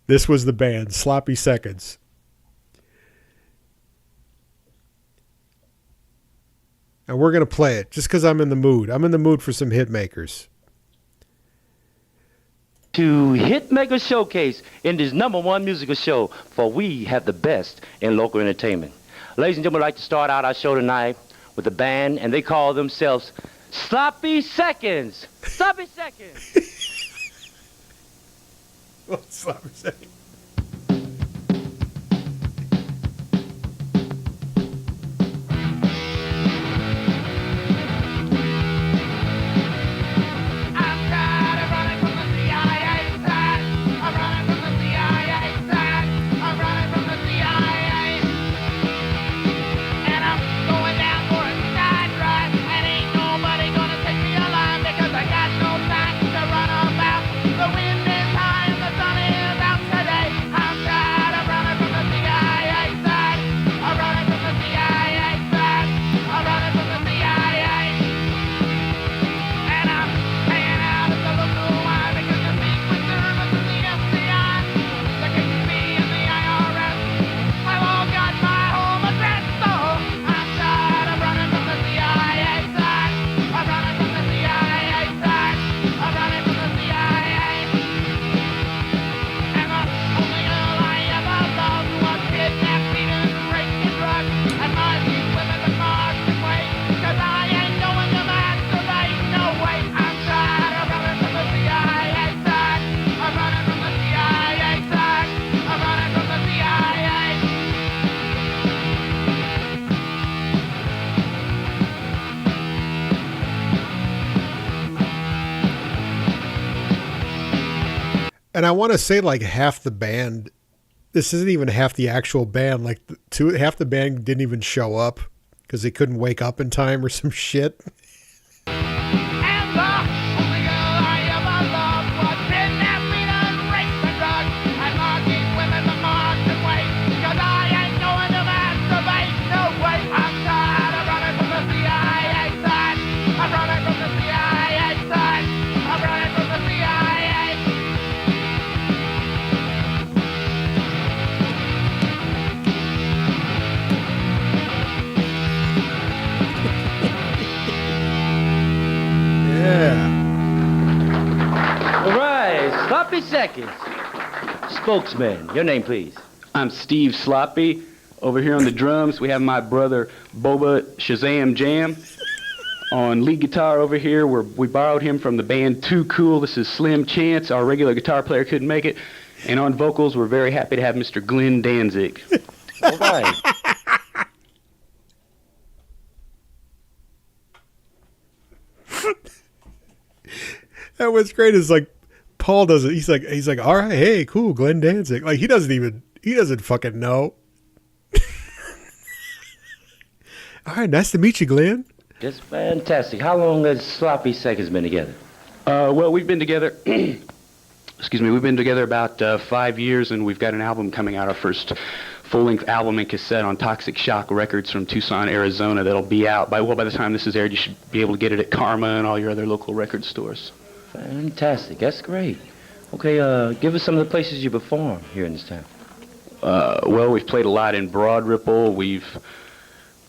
This was the band, Sloppy Seconds. And we're going to play it just because I'm in the mood. I'm in the mood for some Hitmakers. To Hitmaker Showcase in this #1 musical show, for we have the best in local entertainment. Ladies and gentlemen, I'd like to start out our show tonight with a band, and they call themselves Sloppy Seconds. Sloppy Seconds. Sloppy Seconds. And I want to say like half the band, this isn't even half the actual band, like half the band didn't even show up because they couldn't wake up in time or some shit. Sloppy Seconds. Spokesman, your name, please. I'm Steve Sloppy, Over here on the drums, we have my brother Boba Shazam Jam. On lead guitar over here, we borrowed him from the band Too Cool. This is Slim Chance. Our regular guitar player couldn't make it. And on vocals, we're very happy to have Mr. Glenn Danzig. All right. And what's great is like Paul does it. He's like, all right, hey, cool, Glenn Danzig. Like he doesn't fucking know. All right, nice to meet you, Glenn. That's fantastic. How long has Sloppy Seconds been together? Well, we've been together, excuse me, we've been together about 5 years, and we've got an album coming out, our first full-length album and cassette on Toxic Shock Records from Tucson, Arizona. That'll be out by the time this is aired, you should be able to get it at Karma and all your other local record stores. Fantastic. That's great. Okay, give us some of the places you perform here in this town. Well, we've played a lot in Broad Ripple.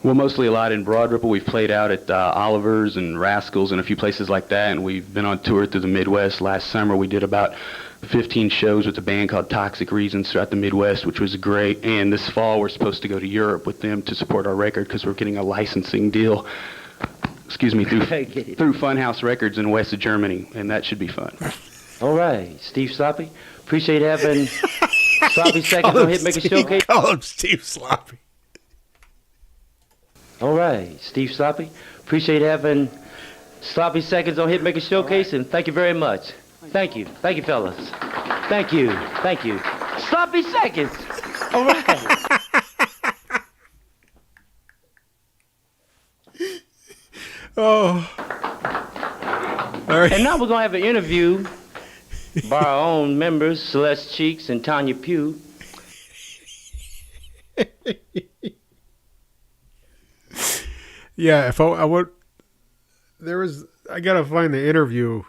Mostly a lot in Broad Ripple. We've played out at Oliver's and Rascals and a few places like that, and we've been on tour through the Midwest. Last summer, we did about 15 shows with a band called Toxic Reasons throughout the Midwest, which was great. And this fall, we're supposed to go to Europe with them to support our record because we're getting a licensing deal, through Funhouse Records in West Germany, and that should be fun. All right, Steve Sloppy. Appreciate having Sloppy Seconds on Hitmaker Showcase. Call him Steve Sloppy. All right, Steve Sloppy. Appreciate having Sloppy Seconds on Hitmaker Showcase, and thank you very much. Thank you, fellas. Thank you. Sloppy Seconds. All right. Oh. All right. And now we're going to have an interview by our own members, Celeste Cheeks and Tanya Pugh. Yeah, if I would, I gotta find the interview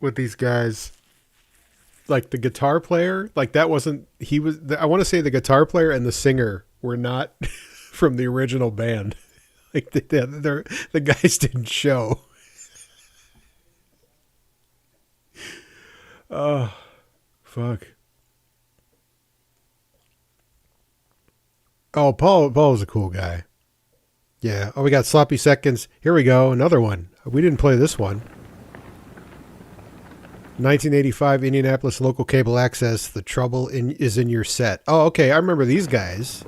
with these guys. Like the guitar player, like that wasn't, I want to say the guitar player and the singer were not from the original band. Like the guys didn't show. Oh, fuck. Oh, Paul's a cool guy. Yeah. Oh, we got Sloppy Seconds. Here we go. Another one. We didn't play this one. 1985 Indianapolis local cable access. The Trouble is in Your Set. Oh, okay. I remember these guys.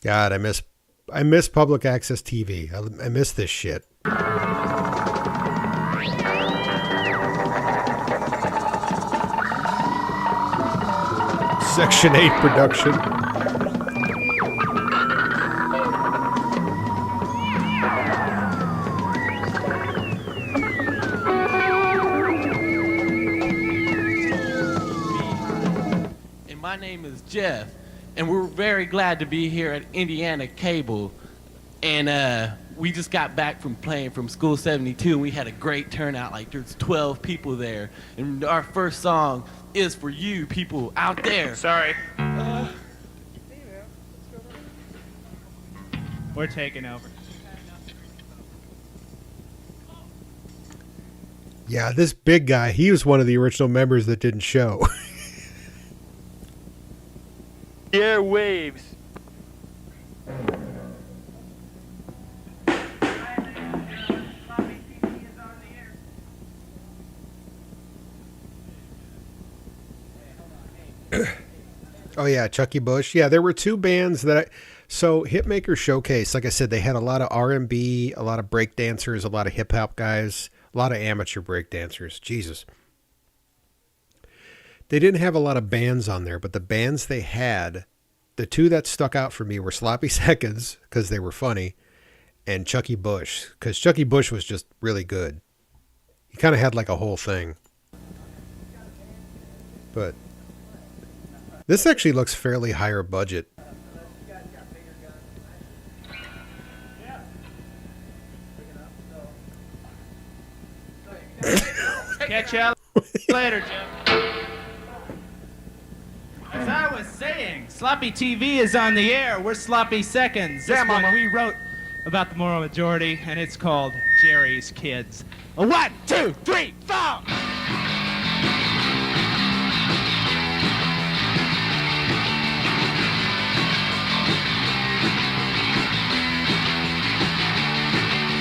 God, I miss public access TV. I miss this shit. Section 8 production. And my name is Jeff. And we're very glad to be here at Indiana Cable. And we just got back from playing from School 72, and we had a great turnout. Like, there's 12 people there. And our first song is for you people out there. Sorry. We're taking over. Yeah, this big guy, he was one of the original members that didn't show. Airwaves. Oh yeah, Chucky Bush. Yeah, there were two bands that so Hitmaker Showcase, like I said, they had a lot of R&B, a lot of break dancers, a lot of hip hop guys, a lot of amateur break dancers. Jesus. They didn't have a lot of bands on there, but the bands they had, the two that stuck out for me were Sloppy Seconds, because they were funny, and Chucky Bush, because Chucky Bush was just really good. He kind of had like a whole thing. But this actually looks fairly higher budget. Catch you later, Jim. As I was saying, Sloppy TV is on the air. We're Sloppy Seconds. This Yeah, one Mama. we wrote about the moral majority, and it's called Jerry's Kids. 1, 2, 3, 4!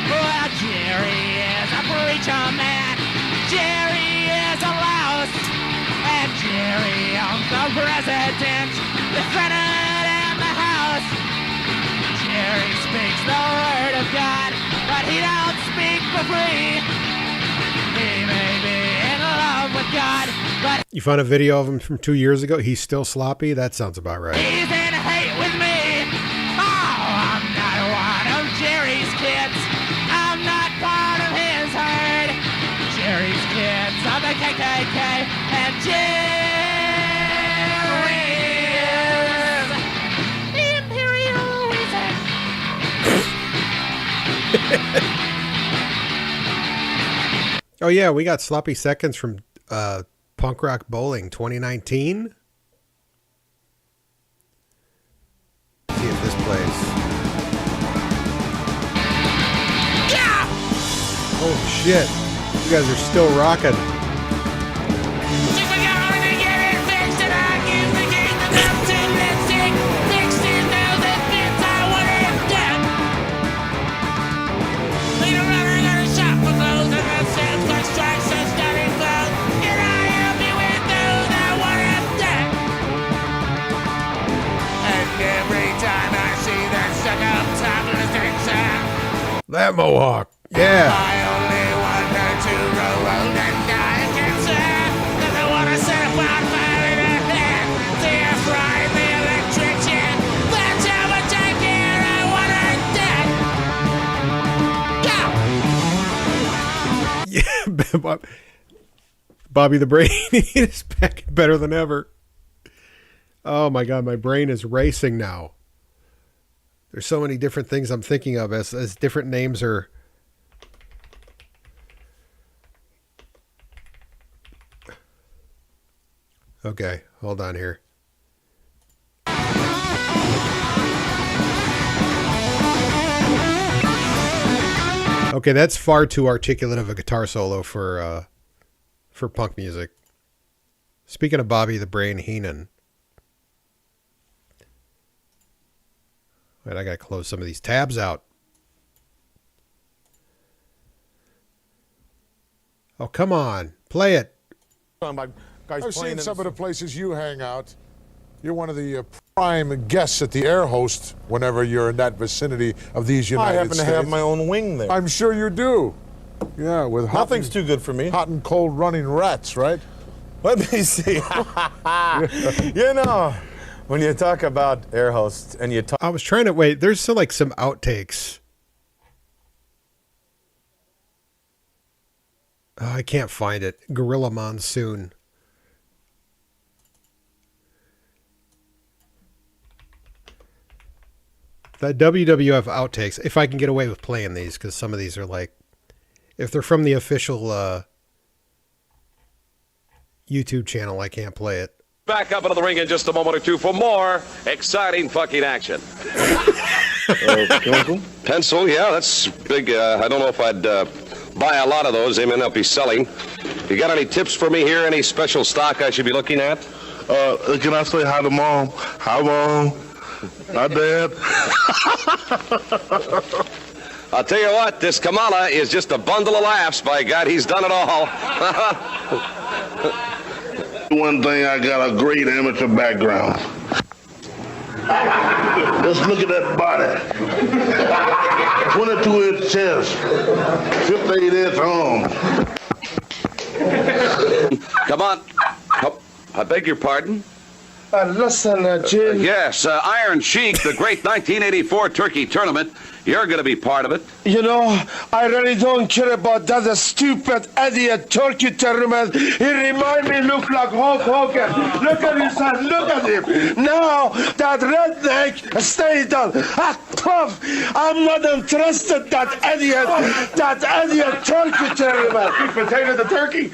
Well, Jerry is a preacher man. Jerry is a louse. And Jerry owns the president, the Senate, and the House. Jerry speaks the word of God, but he don't speak for free. He may be in love with God, but You found a video of him from 2 years ago? He's still sloppy? That sounds about right. he's in hate with me. Oh, I'm not one of Jerry's kids. I'm not part of his herd. Jerry's kids are the KKK, and Jerry is the Imperial Wizard. Oh, yeah, we got Sloppy Seconds from Punk Rock Bowling 2019. Let's see if this plays. Oh, shit. You guys are still rocking. That Mohawk. Yeah. I only want her to roll and die of cancer. Doesn't want to set a bonfire in her head. Dear fry the electric chair. Let's have a take here. I want her dead. Yeah. Bobby the Brain is back better than ever. Oh my God, my brain is racing now. There's so many different things I'm thinking of as different names are. Okay, hold on here. Okay, that's far too articulate of a guitar solo for punk music. Speaking of Bobby the Brain Heenan. Wait, I gotta close some of these tabs out. Oh, come on. Play it. I've seen some of the places you hang out. You're one of the prime guests at the air host whenever you're in that vicinity of these United States. I happen to have my own wing there. I'm sure you do. Yeah, with Nothing's too good for me. Hot and cold running rats, right? Let me see. You know, when you talk about air hosts and you talk... I was trying to wait. There's some outtakes. Oh, I can't find it. Gorilla Monsoon. The WWF outtakes, if I can get away with playing these, because some of these are like, if they're from the official YouTube channel, I can't play it. Back up into the ring in just a moment or two for more exciting fucking action. Pencil, yeah, that's big. I don't know if I'd buy a lot of those. They may not be selling. You got any tips for me here? Any special stock I should be looking at? Can I say hi to Mom? Hi, Mom. Hi, Dad. I'll tell you what, this Kamala is just a bundle of laughs. By God, he's done it all. One thing, I got a great amateur background. Just look at that body. 22-inch chest, 58-inch arms. Come on. Oh, I beg your pardon? Listen, Jim. Yes, Iron Sheik, the great 1984 Turkey tournament. You're going to be part of it. You know, I really don't care about that stupid idiot Turkey tournament. He reminds me look like Hulk Hogan. Look at his head, look at him. Now, that redneck stayed on. Tough. I'm not interested that idiot Turkey tournament. Potato the turkey.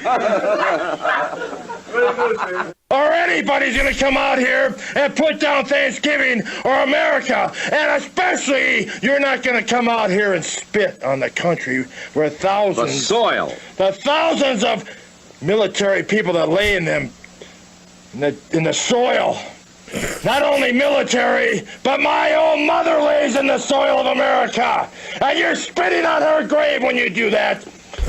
or anybody's going to come out here and put down Thanksgiving or America. And especially, you're not going to come out here and spit on the country where thousands... The soil. The thousands of military people that lay in them, in the soil. Not only military, but my own mother lays in the soil of America. And you're spitting on her grave when you do that.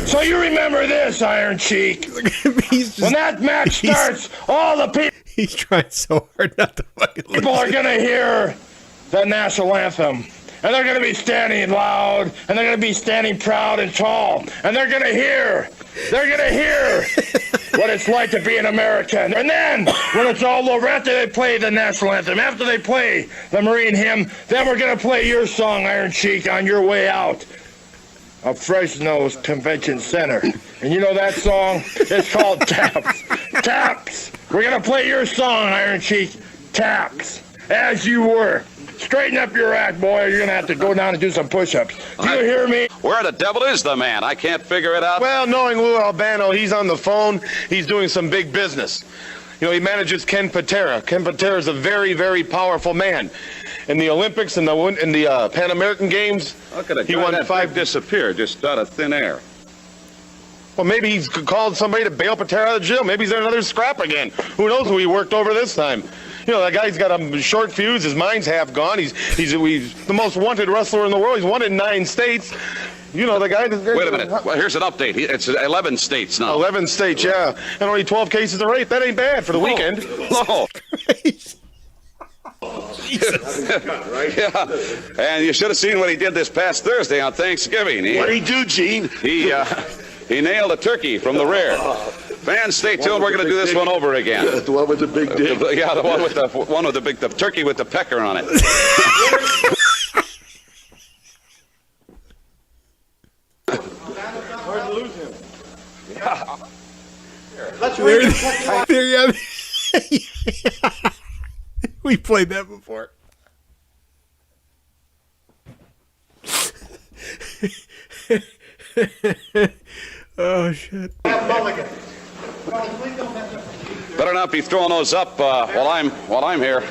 So you remember this, Iron Cheek. When that match starts, all the people... He's trying so hard not to fucking lose. People are going to hear the national anthem. And they're going to be standing loud. And they're going to be standing proud and tall. And they're going to hear... what it's like to be an American. And then, when it's all over, after they play the national anthem, after they play the Marine hymn, then we're going to play your song, Iron Cheek, on your way out of Fresno's Convention Center. And you know that song? It's called Taps. Taps. We're going to play your song, Iron Cheek. Taps. As you were. Straighten up your act, boy, or you're going to have to go down and do some push-ups. Do you hear me? Where the devil is the man? I can't figure it out. Well, knowing Lou Albano, he's on the phone. He's doing some big business. You know, he manages Ken Patera. Ken Patera is a very, very powerful man. In the Olympics and the Pan American Games, he won that 5 disappear just out of thin air. Well, maybe he's called somebody to bail Patera out of jail. Maybe he's in another scrap again. Who knows who he worked over this time? You know, that guy's got a short fuse. His mind's half gone. He's the most wanted wrestler in the world. He's wanted in 9 states. You know, the guy... Wait a minute. Well, here's an update. It's 11 states now. 11 states, yeah. And only 12 cases of rape. That ain't bad for the weekend. No. Yeah. And you should have seen what he did this past Thursday on Thanksgiving. What'd he do, Gene? He nailed a turkey from the rear. Fans, stay tuned. We're going to do this one over again. The one with the big dick. Yeah, the one with the turkey with the pecker on it. Hard to lose him. Yeah. Let's There you have it. We played that before. Oh shit! Better not be throwing those up while I'm here.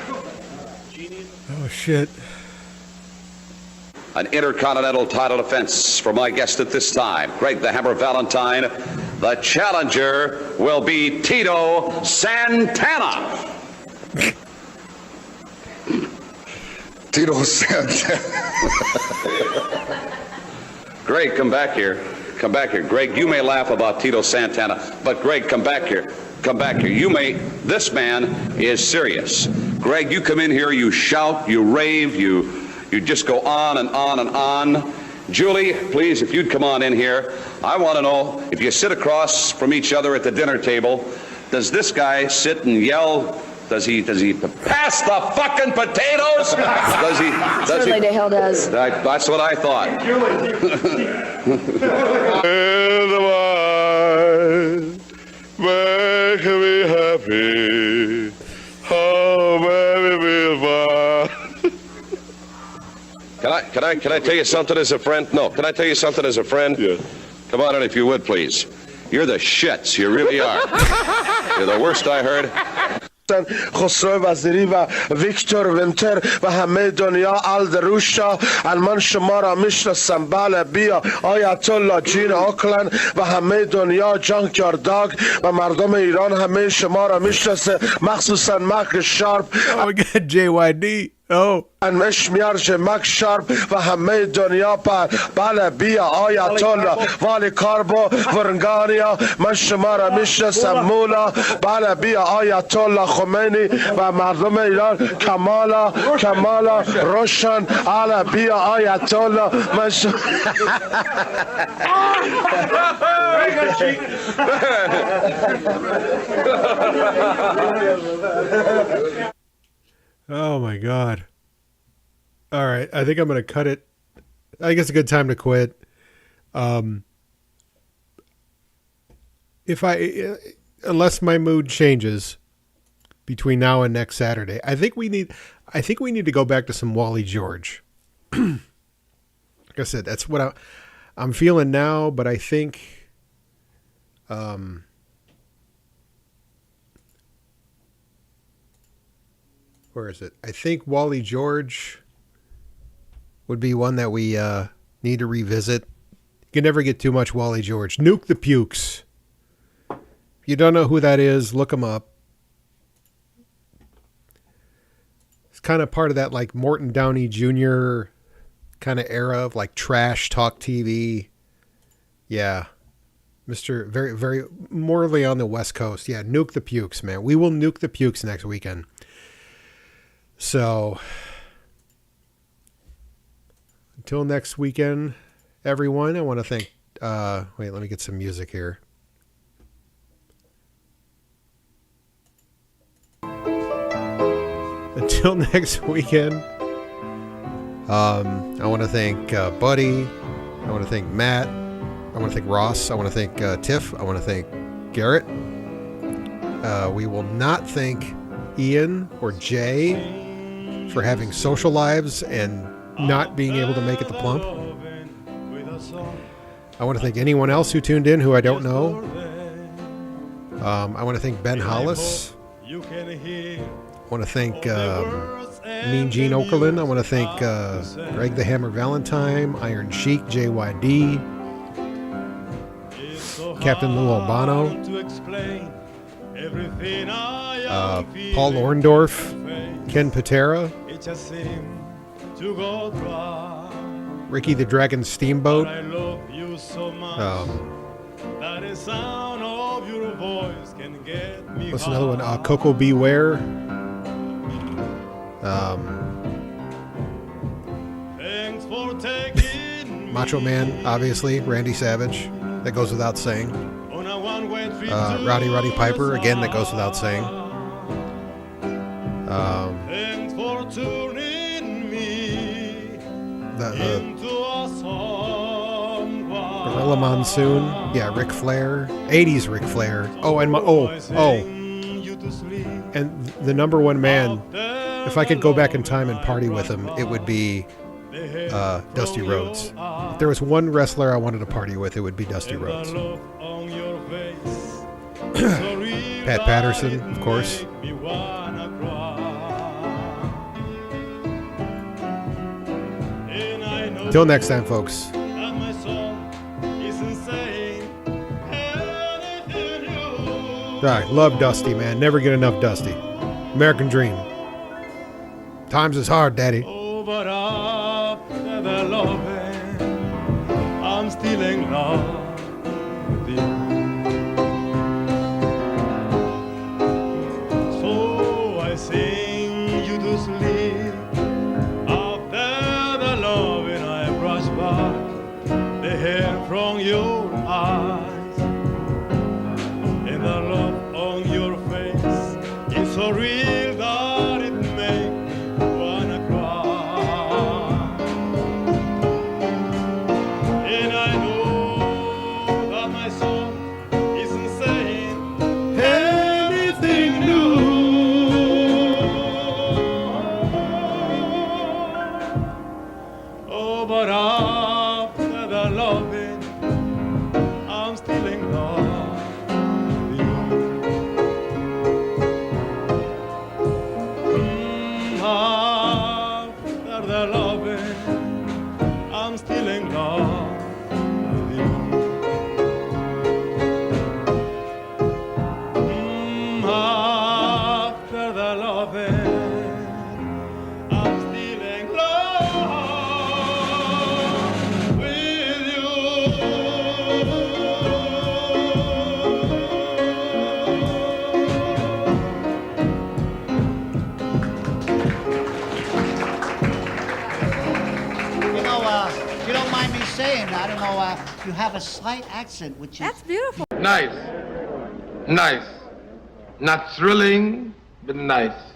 Oh shit! An intercontinental title defense for my guest at this time, Greg the Hammer Valentine. The challenger will be Tito Santana. Tito Santana. Greg, come back here. Come back here. Greg, you may laugh about Tito Santana, but Greg, come back here. Come back here. This man is serious. Greg, you come in here, you shout, you rave, you just go on and on and on. Julie, please, if you'd come on in here. I want to know, if you sit across from each other at the dinner table, does this guy sit and yell? Does he pass the fucking potatoes? Certainly the hell does. That's what I thought. Make me happy. Oh, baby, Can I tell you something as a friend? No, can I tell you something as a friend? Yeah. Come on in if you would, please. You're the shits. You really are. You're the worst I heard. خسرو وزیری و ویکتور ونتر و همه دنیا آلدروشا من شما را میشناسم بله بیا آیت الله جین آکلن و همه دنیا جانکیار داگ و مردم ایران همه شما را میشناسه مخصوصا مک شارپ Oh my god, JYD. Oh. انمش میارجه مک شارپ و همه دنیا پر بله بیا آیت الله والی کاربو ورنگانیا من شما را میشناسم مولا بله بیا آیت الله خمینی و مردم ایران کمالا روشن بله بیا آیت الله من شما Oh my god. All right, I think I'm going to cut it. I think it's a good time to quit. Unless my mood changes between now and next Saturday, I think we need to go back to some Wally George. Like I said, that's what I'm feeling now, but I think where is it? I think Wally George would be one that we need to revisit. You can never get too much Wally George. Nuke the Pukes. If you don't know who that is, look him up. It's kind of part of that like Morton Downey Jr. kind of era of like trash talk TV. Yeah. Mr. Very, very morally on the West Coast. Yeah, Nuke the Pukes, man. We will nuke the Pukes next weekend. So, until next weekend, everyone, I want to thank... wait, let me get some music here. Until next weekend, I want to thank Buddy. I want to thank Matt. I want to thank Ross. I want to thank Tiff. I want to thank Garrett. We will not thank Ian or Jay for having social lives and not being able to make it to Plump. I want to thank anyone else who tuned in who I don't know. I want to thank Ben Hollis. I want to thank Mean Gene Okerlund. I want to thank Greg the Hammer Valentine, Iron Sheik, JYD, Captain Lou Albano, Paul Orndorff, Ken Patera, Ricky the Dragon Steamboat, what's another one? Coco Beware, Macho Man, obviously, Randy Savage, that goes without saying. Roddy Piper, again, that goes without saying. Gorilla Monsoon, yeah, Ric Flair, 80s Ric Flair. Oh, and and the number one man. If I could go back in time and party with him, it would be Dusty Rhodes. If there was one wrestler I wanted to party with, it would be Dusty Rhodes. Pat Patterson, of course. Till next time, folks. I love Dusty, man. Never get enough Dusty. American Dream. Times is hard, Daddy. Oh, but after the loving, I'm still in love with you. So I sing you to sleep. After the loving, I brush back the hair from your eyes. And the love on your face is so real that it makes you have a slight accent, which is... That's beautiful. Nice. Nice. Not thrilling, but nice.